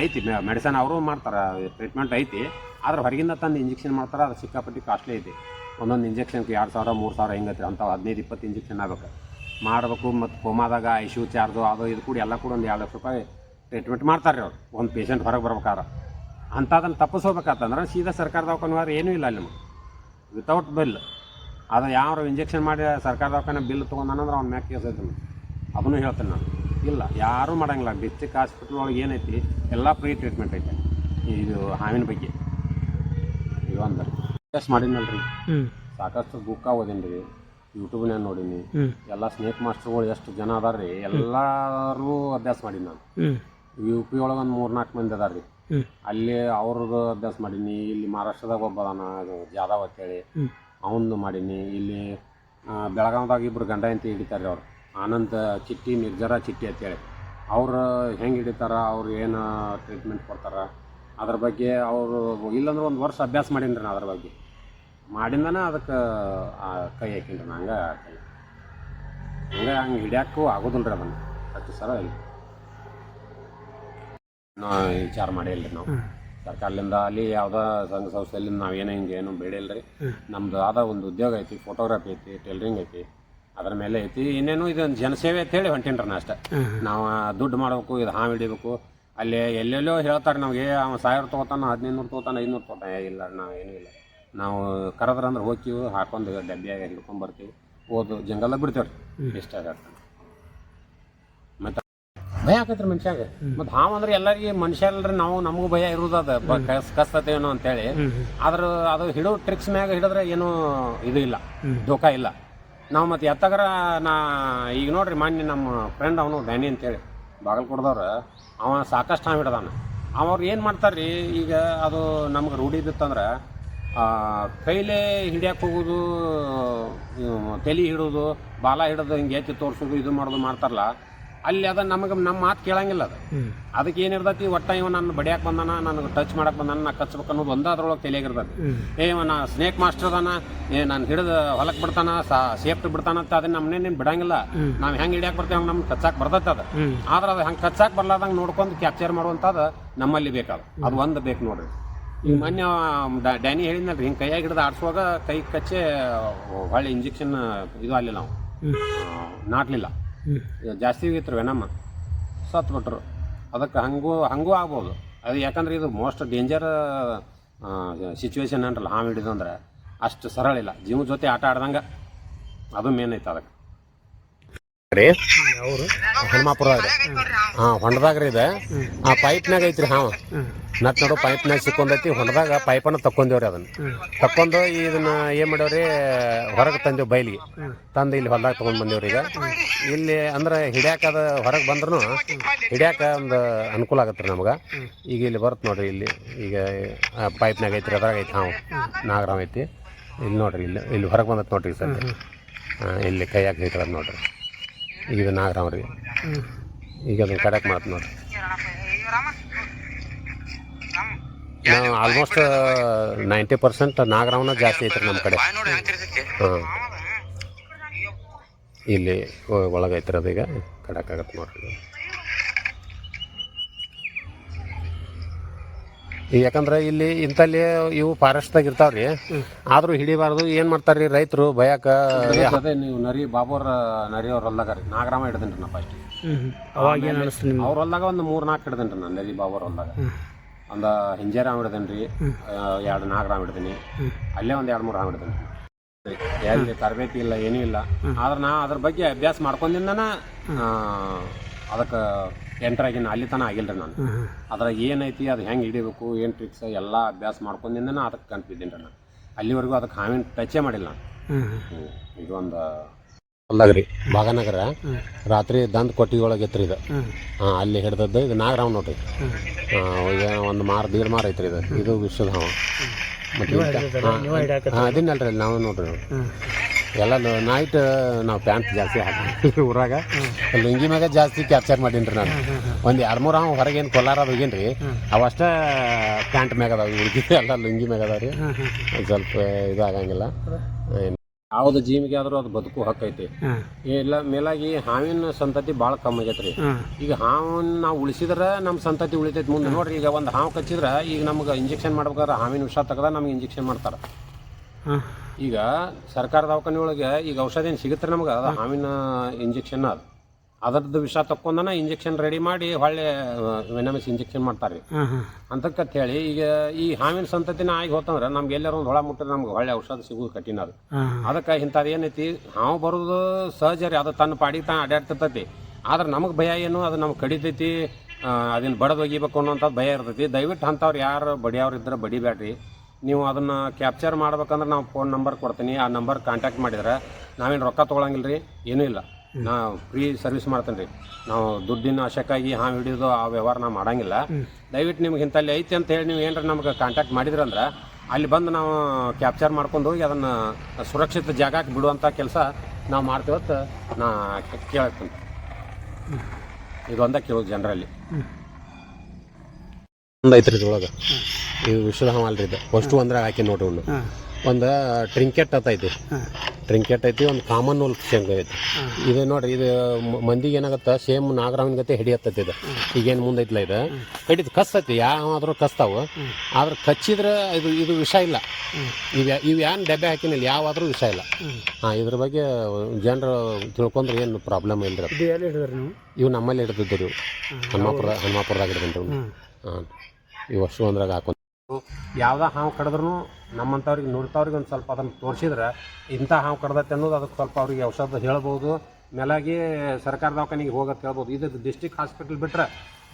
ಐತಿ ಮೆಡಿಸನ್ ಅವರು ಮಾಡ್ತಾರೆ, ಟ್ರೀಟ್ಮೆಂಟ್ ಐತಿ. ಆದ್ರೆ ಹೊರಗಿಂದ ತಂದು ಇಂಜೆಕ್ಷನ್ ಮಾಡ್ತಾರೆ, ಅದು ಸಿಕ್ಕಾಪಟ್ಟಿ ಕಾಸ್ಟ್ಲಿ ಐತಿ. ಒಂದೊಂದು ಇಂಜೆಕ್ಷನ್ಗೆ 2,000-3,000 ಹಿಂಗೈತಿ. ಅಂಥ 15-20 ಇಂಜೆಕ್ಷನ್ ಆಗ್ಬೇಕು ಮಾಡಬೇಕು. ಮತ್ತು ಕೋಮಾದಾಗ ICU ಚಾರ್ಜು ಅದು ಇದು ಕೂಡ ಎಲ್ಲ ಕೂಡ ಒಂದು 2 ಲಕ್ಷ ರೂಪಾಯಿ ಟ್ರೀಟ್ಮೆಂಟ್ ಮಾಡ್ತಾರೆ ಅವ್ರು ಒಂದು ಪೇಷಂಟ್ ಹೊರಗೆ ಬರ್ಬೇಕಾದ್ರೆ. ಅಂಥದನ್ನು ತಪ್ಪಿಸ್ಕೋಬೇಕಂತಂದ್ರೆ ಸೀದಾ ಸರ್ಕಾರ ದವಾಖಾನೆ ಏನೂ ಇಲ್ಲ ಅಲ್ಲಿ ನಮಗೆ, ವಿತೌಟ್ ಬಿಲ್. ಅದು ಯಾವ ಇಂಜೆಕ್ಷನ್ ಮಾಡಿ ಸರ್ಕಾರ ದವಾಖಾನೆ ಬಿಲ್ ತೊಗೊಂಡಾನಂದ್ರೆ ಅವ್ನ ಮ್ಯಾಗ ಕೇಸ್ ಐತೆ. ಅದನ್ನು ಹೇಳ್ತೇನೆ ನಾನು. ಇಲ್ಲ, ಯಾರೂ ಮಾಡೋಂಗಿಲ್ಲ. ಡಿಸ್ಟ್ರಿಕ್ಟ್ ಹಾಸ್ಪಿಟ್ಲ್ ಒಳಗೆ ಏನೈತಿ ಎಲ್ಲ ಫ್ರೀ ಟ್ರೀಟ್ಮೆಂಟ್ ಐತೆ ಇದು ಹಾವಿನ ಬಗ್ಗೆ. ಇದೊಂದು ಟೆಸ್ಟ್ ಮಾಡೀನಲ್ರಿ, ಸಾಕಷ್ಟು ಬುಕ್ಕ ಓದೀನಿ, ಯೂಟ್ಯೂಬ್ನಾಗ ನೋಡೀನಿ. ಎಲ್ಲ ಸ್ನೇಕ್ ಮಾಸ್ಟರ್ಗಳು ಎಷ್ಟು ಜನ ಅದಾರ್ರಿ, ಎಲ್ಲರೂ ಅಭ್ಯಾಸ ಮಾಡೀನಿ ನಾನು. UP ಒಳಗೆ ಒಂದು 3-4 ಮಂದಿ ಅದಾರ ರೀ. ಅಲ್ಲಿ ಅವ್ರದ್ದು ಅಭ್ಯಾಸ ಮಾಡೀನಿ. ಇಲ್ಲಿ ಮಹಾರಾಷ್ಟ್ರದಾಗ ಒಬ್ಬ ಅದಾನ ಜಾಧವ್ ಅಂತೇಳಿ, ಅವನು ಮಾಡೀನಿ. ಇಲ್ಲಿ ಬೆಳಗಾವ್ದಾಗ 2 ಗಂಡ ಅಂತ ಹಿಡಿತಾರೆ ಅವ್ರು, ಆನಂದ್ ಚಿಟ್ಟಿ, ನಿರ್ಜರ ಚಿಟ್ಟಿ ಅಂತೇಳಿ. ಅವ್ರು ಹೆಂಗೆ ಹಿಡಿತಾರ, ಅವ್ರು ಏನು ಟ್ರೀಟ್ಮೆಂಟ್ ಕೊಡ್ತಾರೆ ಅದ್ರ ಬಗ್ಗೆ ಅವರು ಇಲ್ಲಾಂದ್ರೆ 1 ವರ್ಷ ಅಭ್ಯಾಸ ಮಾಡೀನಿ ರೀ. ಅದ್ರ ಬಗ್ಗೆ ಮಾಡಿಂದನೇ ಅದಕ್ಕೆ ಕೈ ಹಾಕೀನಿ ರೀ. ಹಂಗೆ ಹಿಡಿಯೋಕ್ಕೂ ಆಗೋದಿಲ್ಲ ರೀ ಅದನ್ನು. ಅಷ್ಟು ಸರ ಇಲ್ಲ ನಾವು ವಿಚಾರ ಮಾಡಿಲ್ಲ ರೀ ನಾವು. ಸರ್ಕಾರದಿಂದ ಅಲ್ಲಿ ಯಾವುದೋ ಸಂಘ ಸಂಸ್ಥೆಯಿಂದ ನಾವೇನೋ ಹಿಂಗೇನು ಬೇಡಿಲ್ಲ ರೀ. ನಮ್ಮದು ಆದ ಒಂದು ಉದ್ಯೋಗ ಐತಿ, ಫೋಟೋಗ್ರಫಿ ಐತಿ, ಟೈಲರಿಂಗ್ ಐತಿ, ಅದ್ರ ಮೇಲೆ ಐತಿ. ಇನ್ನೇನು ಇದೊಂದು ಜನಸೇವೆ ಅಂತೇಳಿ ಹೊಂಟೀನಿ ರೀ ನಾ ಅಷ್ಟೇ. ನಾವು ದುಡ್ಡು ಮಾಡಬೇಕು, ಇದು ಹಾವು ಹಿಡಿಬೇಕು. ಅಲ್ಲಿ ಎಲ್ಲೆಲ್ಲೋ ಹೇಳ್ತಾರೆ ನಮಗೆ, 1000 ತೊಗೋತಾನೆ, 1500 ತೊಗೋತಾನೆ, 500 ತೊಗೋತಾನೆ. ಇಲ್ಲ, ನಾವೇನೂ ಇಲ್ಲ. ನಾವು ಕರೆದ್ರಂದ್ರೆ ಹೋಗ್ತೀವಿ, ಹಾಕೊಂಡು ಡಬ್ಬಿಯಾಗ ಹಿಡ್ಕೊಂಡು ಬರ್ತೀವಿ, ಜಂಗಲ್ದಾಗ ಬಿಡ್ತೇವೆ ರೀ. ಇಷ್ಟ ಹೇಳ್ತಾನೆ. ಮತ್ತು ಭಯ ಆಕೈತ್ರಿ ಮನುಷ್ಯಾಗ. ಮತ್ತು ಹಾವು ಅಂದ್ರೆ ಎಲ್ಲರಿಗೆ ಮನುಷ್ಯ ಅಲ್ರಿ, ನಾವು ನಮಗೂ ಭಯ ಇರೋದು ಅದ ಕಸ್ತತೇನೋ ಅಂತೇಳಿ. ಆದ್ರೆ ಅದು ಹಿಡೋ ಟ್ರಿಕ್ಸ್ ಮ್ಯಾಗ ಹಿಡಿದ್ರೆ ಏನು ಇದು ಇಲ್ಲ, ಧೋಕ ಇಲ್ಲ. ನಾವು ಮತ್ತು ಎತ್ತಗರ ಈಗ ನೋಡ್ರಿ ಮಾನ್ಯ ನಮ್ಮ ಫ್ರೆಂಡ್ ಅವನು ಡ್ಯಾನಿ ಅಂತೇಳಿ ಬಾಗಲಕೋಟದವ್ರು, ಅವ ಸಾಕಷ್ಟು ಹಾವು ಹಿಡ್ದಾನ. ಅವ್ರು ಏನು ಮಾಡ್ತಾರ್ರಿ, ಈಗ ಅದು ನಮ್ಗೆ ರೂಢಿ ಬಿತ್ತಂದ್ರೆ ಕೈಲೇ ಹಿಡಿಯಕ್ಕೆ ಹೋಗೋದು, ತಲೆ ಹಿಡೋದು, ಬಾಲ ಹಿಡೋದು, ಹಿಂಗೆ ಎತ್ತಿ ತೋರಿಸೋದು, ಇದು ಮಾಡೋದು ಮಾಡ್ತಾರಲ್ಲ, ಅಲ್ಲಿ ಅದ ನಮಗೆ ನಮ್ಮ ಮಾತು ಕೇಳಂಗಿಲ್ಲ. ಅದಕ್ಕೆ ಏನಿರ್ತೈತಿ, ಒಟ್ಟ ಇವ ನನ್ನ ಬಡಿಯಾಕೆ ಬಂದಾನ, ನನಗೆ ಟಚ್ ಮಾಡಕ್ಕೆ ಬಂದಾನ, ನಾ ಕಚ್ಬೇಕು ಅನ್ನೋದು ಒಂದೇ ಅದ್ರೊಳಗೆ ತಲೆಯಾಗಿರ್ತೈತಿ. ಇವ ನಾ ಸ್ನೇಕ್ ಮಾಸ್ಟರ್ ಅದಾನ, ನಾನು ಹಿಡಿದು ಹೊಲಕ್ಕೆ ಬಿಡ್ತಾನ, ಸೇಫ್ಟಿ ಬಿಡ್ತಾನ ಅಂತ ಅದನ್ನ ನಮ್ಮನ್ನೇ ಬಿಡಂಗಿಲ್ಲ. ನಾವು ಹೆಂಗೆ ಹಿಡಿಯಕ್ಕೆ ಬರ್ತೀವಿ ಹಂಗೆ ನಮ್ಗೆ ಕಚ್ಚಾಕ್ ಬರ್ತೈತೆ ಅದು. ಆದ್ರೆ ಅದು ಹಂಗೆ ಕಚ್ಚಾಕ್ ಬರ್ಲಾರ್ದಂಗೆ ನೋಡ್ಕೊಂಡು ಕ್ಯಾಪ್ಚರ್ ಮಾಡುವಂಥದ್ದು ನಮ್ಮಲ್ಲಿ ಬೇಕಾದ, ಅದು ಒಂದು ಬೇಕು ನೋಡ್ರಿ. ಈಗ ಮೊನ್ನೆ ಡ್ಯಾನಿ ಹೇಳಿದ್ನಲ್ರಿ, ಹಿಂಗೆ ಕೈಯಾಗಿ ಹಿಡಿದು ಆಡಿಸುವಾಗ ಕೈ ಕಚ್ಚೆ ಹೊಳ್ಳಿ ಇಂಜೆಕ್ಷನ್ ಇದು ಅಲ್ಲಿ ನಾವು ನಾಟ್ಲಿಲ್ಲ, ಜಾಸ್ತಿ ಹೋಗಿತ್ತು ವೆನಮ್ಮ, ಸತ್ಬಿಟ್ರು. ಅದಕ್ಕೆ ಹಂಗೂ ಆಗ್ಬೋದು ಅದು. ಯಾಕಂದ್ರೆ ಇದು ಮೋಸ್ಟ್ ಡೇಂಜರ್ ಸಿಚುವೇಶನ್ ಏನ್ರಲ್ಲ ಹಾವು ಹಿಡಿದು ಅಂದ್ರೆ, ಅಷ್ಟು ಸರಳ ಇಲ್ಲ, ಜೀವ ಜೊತೆ ಆಟ ಆಡ್ದಂಗೆ, ಅದು ಮೇನ್ ಐತೆ ಅದಕ್ಕೆ ರೀ. ಅವರು ಹನುಮಾಪುರ ಇದೆ, ಹೊಂಡದಾಗ ರೀ ಇದೆ. ಆ ಪೈಪ್ನಾಗ ಐತ್ರಿ ಹಾವು, ನಟ್ ನಡು ಪೈಪ್ನಾಗ ಸಿಕ್ಕೊಂಡೈತಿ. ಹೊಂಡದಾಗ ಪೈಪನ್ನು ತಕ್ಕೊಂದೇವ್ರಿ, ಅದನ್ನು ತಕ್ಕೊಂಡು ಇದನ್ನ ಏನು ಮಾಡ್ಯವ್ರಿ, ಹೊರಗೆ ತಂದೇವು, ಬೈಲಿಗೆ ತಂದು ಇಲ್ಲಿ ಹೊಲದಾಗ ತೊಗೊಂಡು ಬಂದೇವ್ರಿ. ಈಗ ಇಲ್ಲಿ ಅಂದ್ರೆ ಹಿಡ್ಯಾಕ ಅದು ಹೊರಗೆ ಬಂದ್ರೂ ಹಿಡ್ಯಾಕ ಒಂದು ಅನುಕೂಲ ಆಗತ್ತೆ ರೀ ನಮ್ಗೆ. ಈಗ ಇಲ್ಲಿ ಬರುತ್ತೆ ನೋಡ್ರಿ, ಇಲ್ಲಿ ಈಗ ಪೈಪ್ನಾಗ ಐತ್ರಿ, ಅದ್ರಾಗ ಐತಿ ಹಾವು, ನಾಗರಾವ್ ಐತಿ. ಇಲ್ಲಿ ನೋಡ್ರಿ, ಇಲ್ಲಿ ಹೊರಗೆ ಬಂದೈತೆ ನೋಡ್ರಿ ಸರ್. ಇಲ್ಲಿ ಕೈಯಾಗ ಹಿಡ್ದು ನೋಡ್ರಿ, ಈಗ ಇದು ನಾಗರಾವ್ ರೀ. ಈಗ ಅದನ್ನ ಕರೆಕ್ಟ್ ಮಾಡ್ತು ನೋಡ್ರಿ. ನಾವು ಆಲ್ಮೋಸ್ಟ್ 90% ನಾಗರಾವನ ಜಾಸ್ತಿ ಐತ್ರಿ ನಮ್ಮ ಕಡೆ. ಹಾಂ, ಇಲ್ಲಿ ಒಳಗೈತ್ರಿ ಅದು. ಈಗ ಕಡಕ್ಕಾಗತ್ತೆ ನೋಡ್ರಿ. ಈಗ ಯಾಕಂದ್ರೆ ಇಲ್ಲಿ ಇಂಥಲ್ಲಿ ಇವು ಫಾರೆಸ್ಟ್ದಾಗ ಇರ್ತಾವ್ರಿ, ಆದ್ರೂ ಹಿಡಿಬಾರ್ದು. ಏನು ಮಾಡ್ತಾರ್ರಿ ರೈತರು ಭಯಕ್ಕ. ಅದೇ ನೀವು ನರಿ ಬಾಬೋರ್ ನರಿ ಅವ್ರ ಹೊಲ್ದಾಗ ರೀ ನಾಗರಾಮ ಹಿಡ್ದೇನ್ರಿ ನಾ ಫಸ್ಟ್. ಅವ್ರ ಹೊಲ್ದಾಗ ಒಂದು 3-4 ಹಿಡ್ದೇನ್ರಿ ನಾನು, ನರಿ ಬಾಬೋರ್ ಹೊಲ್ದಾಗ. ಒಂದು ಹಿಂಜೇರ ಹಾವು ಹಿಡ್ದೇನ್ರಿ, 2 ನಾಗರಾಮ ಹಿಡ್ದೀನಿ, ಅಲ್ಲೇ ಒಂದು 2-3 ಹಾವು ಹಿಡ್ದೇನ್ರಿ. ಎಲ್ಲಿ ತರಬೇತಿ ಇಲ್ಲ, ಏನೂ ಇಲ್ಲ. ಆದ್ರೆ ನಾ ಅದ್ರ ಬಗ್ಗೆ ಅಭ್ಯಾಸ ಮಾಡ್ಕೊಂಡಿಂದನ ಅದಕ್ಕೆ ಎಂಟ್ರಾಗಿನ, ಅಲ್ಲಿ ತನಕ ಆಗಿಲ್ರಿ ನಾನು. ಅದ್ರಾಗ ಏನೈತಿ, ಅದು ಹೆಂಗೆ ಹಿಡಿಬೇಕು, ಏನು ಟ್ರಿಕ್ಸ್ ಎಲ್ಲ ಅಭ್ಯಾಸ ಮಾಡ್ಕೊಂಡಿಂದನ ಅದಕ್ಕೆ ಕನ್ಫಿದ್ದೀನಿ ರೀ ನಾನು. ಅಲ್ಲಿವರೆಗೂ ಅದಕ್ಕೆ ಹಾವಿನ ಟಚೇ ಮಾಡಿಲ್ಲ ನಾನು. ಇದು ಒಂದು ಹೊಲ್ದಾಗ ರೀ, ಭಾಗನಗರ, ರಾತ್ರಿ ದಂದ್ ಕೊಟ್ಟಿಗೆ ಒಳಗೆ ಇತ್ತು ಇದು. ಹಾಂ, ಅಲ್ಲಿ ಹಿಡ್ದದ್ದು ಇದು ನಾಗರಾವ್ ನೋಡ್ರಿ. ಈಗ ಒಂದು ಮಾರು 1.5 ಮಾರು ಐತ್ರಿ ಇದು. ಇದು ವಿಶ್ವದ ಹಾವು. ಮತ್ತು ಅದನ್ನಲ್ರಿ ನಾವು ನೋಡ್ರಿ, ಎಲ್ಲ ನೈಟ್ ನಾವು ಪ್ಯಾಂಟ್ ಜಾಸ್ತಿ ಹಾಕಿ ಊರಾಗ ಲುಂಗಿ ಮ್ಯಾಗ ಜಾಸ್ತಿ ಕ್ಯಾಪ್ಚರ್ ಮಾಡೀನಿ ರೀ ನಾನು. ಒಂದು 2-3 ಹಾವು ಹೊರಗೇನು ಕೊಲ್ಲಾರ ಹೋಗೇನು ರೀ, ಅವಷ್ಟ ಪ್ಯಾಂಟ್ ಮ್ಯಾಗ ಅದಾವ, ಹುಡುಗಿ ಎಲ್ಲ ಲುಂಗಿ ಮ್ಯಾಗ ಅದಾವ ರೀ. ಸ್ವಲ್ಪ ಇದು ಆಗಂಗಿಲ್ಲ. ಯಾವ್ದು ಜೀವಿಗೆ ಆದ್ರೂ ಅದು ಬದುಕು ಹಕ್ಕೈತಿ. ಇಲ್ಲ ಮೇಲಾಗಿ ಹಾವಿನ ಸಂತತಿ ಭಾಳ ಕಮ್ಮಿ ಆಗೈತ್ರಿ. ಈಗ ಹಾವನ್ನ ನಾವು ಉಳಿಸಿದ್ರೆ ನಮ್ಮ ಸಂತತಿ ಉಳಿತೈತಿ ಮುಂದೆ. ನೋಡ್ರಿ, ಈಗ ಒಂದು ಹಾವು ಕಚ್ಚಿದ್ರೆ ಈಗ ನಮ್ಗೆ ಇಂಜೆಕ್ಷನ್ ಮಾಡ್ಬೇಕಾದ್ರೆ ಹಾವಿನ ವಿಷ ತೆಗೆದ ನಮ್ಗೆ ಇಂಜೆಕ್ಷನ್ ಮಾಡ್ತಾರೆ. ಈಗ ಸರ್ಕಾರ ದವಾಖಾನೆ ಒಳಗೆ ಈಗ ಔಷಧಿ ಏನು ಸಿಗುತ್ತೆ ನಮ್ಗೆ, ಅದು ಹಾವಿನ ಇಂಜೆಕ್ಷನ್. ಅದು ಅದರದ್ದು ವಿಷ ತಕ್ಕೊಂಡನ ಇಂಜೆಕ್ಷನ್ ರೆಡಿ ಮಾಡಿ ಹೊಳ್ಳೆ ವೆನಮಸ್ ಇಂಜೆಕ್ಷನ್ ಮಾಡ್ತಾರೆ ಅಂತಕ್ಕಂತ ಹೇಳಿ. ಈಗ ಈ ಹಾವಿನ ಸಂತತಿನ ಆಗಿ ಹೋತಂದ್ರೆ ನಮ್ಗೆ ಎಲ್ಲರೂ ಒಂದು ಹೊಳ ಮುಟ್ಟಿದ್ರೆ ನಮ್ಗೆ ಹೊಳ್ಳೆ ಔಷಧ ಸಿಗೋದು ಕಠಿಣ. ಅದು ಅದಕ್ಕೆ ಇಂಥದ್ದು ಏನೈತಿ, ಹಾವು ಬರೋದು ಸಹಜ ರೀ, ಅದು ತನ್ನ ಪಾಡಿಗೆ ತಾನು ಅಡ್ಡಾಡ್ತಿರ್ತೈತಿ. ಆದ್ರೆ ನಮಗೆ ಭಯ ಏನು, ಅದು ನಮ್ಗೆ ಕಡಿತೈತಿ, ಅದನ್ನ ಬಡದು ಒಗಿಬೇಕು ಅನ್ನೋಂಥದ್ದು ಭಯ ಇರ್ತೈತಿ. ದಯವಿಟ್ಟು ಅಂಥವ್ರು ಯಾರು ಬಡಿಯವ್ರು ಇದ್ರೆ ಬಡಿಬೇಡ್ರಿ. ನೀವು ಅದನ್ನು ಕ್ಯಾಪ್ಚರ್ ಮಾಡ್ಬೇಕಂದ್ರೆ ನಾವು ಫೋನ್ ನಂಬರ್ ಕೊಡ್ತೀನಿ, ಆ ನಂಬರ್ ಕಾಂಟ್ಯಾಕ್ಟ್ ಮಾಡಿದ್ರೆ ನಾವೇನು ರೊಕ್ಕ ತೊಗೊಳಂಗಿಲ್ಲ ರೀ, ಏನೂ ಇಲ್ಲ. ನಾವು ಫ್ರೀ ಸರ್ವಿಸ್ ಮಾಡ್ತೇನೆ ರೀ. ನಾವು ದುಡ್ಡಿನ ಆಶಕ್ಕಾಗಿ ಹಾವು ಹಿಡಿಯೋದು ಆ ವ್ಯವಹಾರ ನಾವು ಮಾಡಂಗಿಲ್ಲ. ದಯವಿಟ್ಟು ನಿಮ್ಗೆ ಇಂಥಲ್ಲಿ ಐತಿ ಅಂತ ಹೇಳಿ ನೀವು ಏನಾರ ನಮ್ಗೆ ಕಾಂಟ್ಯಾಕ್ಟ್ ಮಾಡಿದ್ರಂದ್ರೆ ಅಲ್ಲಿ ಬಂದು ನಾವು ಕ್ಯಾಪ್ಚರ್ ಮಾಡ್ಕೊಂಡು ಹೋಗಿ ಅದನ್ನು ಸುರಕ್ಷಿತ ಜಾಗಕ್ಕೆ ಬಿಡುವಂಥ ಕೆಲಸ ನಾವು ಮಾಡ್ತೀವತ್ತ ನಾ ಕೇಳ್ತೀನಿ. ಇದೊಂದೇ ಕೇಳೋದು ಜನರಲ್ಲಿ. ಒಂದು ಐತ್ರಿ ಇದ್ರೊಳಗೆ, ಇದು ವಿಶ್ವದ ಹಾವು ಅಲ್ರಿ ಇದು. ಫಸ್ಟು ಒಂದ್ರಾಗ ಹಾಕಿ ನೋಡ್ರಿ, ಒಂದು ಟ್ರಿಂಕೆಟ್ ಐತಿ, ಟ್ರಿಂಕೆಟ್ ಐತಿ, ಒಂದು ಕಾಮನ್ ನೂಲ್ ಶೇಂಗ ಐತಿ. ಇದು ನೋಡ್ರಿ, ಇದು ಮಂದಿಗೆ ಏನಾಗತ್ತೆ, ಸೇಮ್ ನಾಗರಾವಿನ ಗತೆ ಹಿಡಿಯತ್ತೈತಿ. ಇದು ಈಗೇನು ಮುಂದೈತಿಲ್ಲ, ಇದು ಹಿಡಿದು ಕಸ್ತೈತಿ, ಯಾವಾದ್ರೂ ಕಸ್ತಾವು. ಆದ್ರೆ ಕಚ್ಚಿದ್ರೆ ಇದು ವಿಷ ಇಲ್ಲ. ಇವು ಏನು ಡಬ್ಬೆ ಹಾಕಿನಿಲ್ಲ, ಯಾವಾದ್ರೂ ವಿಷ ಇಲ್ಲ. ಹಾಂ, ಇದ್ರ ಬಗ್ಗೆ ಜನರು ತಿಳ್ಕೊಂಡ್ರೆ ಏನು ಪ್ರಾಬ್ಲಮ್ ಇಲ್ಲ ರೀ. ಇವು ನಮ್ಮಲ್ಲಿ ಹಿಡಿದಿದ್ದು ರೀ, ಹನುಮಾಪುರದಾಗ ಹಿಡಿದ್ರಿ. ಹಾಂ, ಇವು ಅಷ್ಟು ಒಂದ್ರಾಗ ಹಾಕೊಂಡು ಯಾವ್ದು ಹಾವು ಕಡಿದ್ರೂ ನಮ್ಮಂಥವ್ರಿಗೆ ನುರಿತವ್ರಿಗೆ ಒಂದು ಸ್ವಲ್ಪ ಅದನ್ನು ತೋರಿಸಿದ್ರೆ ಇಂಥ ಹಾವು ಕಡ್ದೈತೆ ಅನ್ನೋದು ಅದಕ್ಕೆ ಸ್ವಲ್ಪ ಅವ್ರಿಗೆ ಔಷಧ ಹೇಳ್ಬೋದು. ಮೇಲಾಗಿ ಸರ್ಕಾರ ದವಾಖಾನಿಗೆ ಹೋಗತ್ತೆ ಹೇಳ್ಬೋದು. ಇದು ಡಿಸ್ಟಿಕ್ ಹಾಸ್ಪಿಟಲ್ ಬಿಟ್ರೆ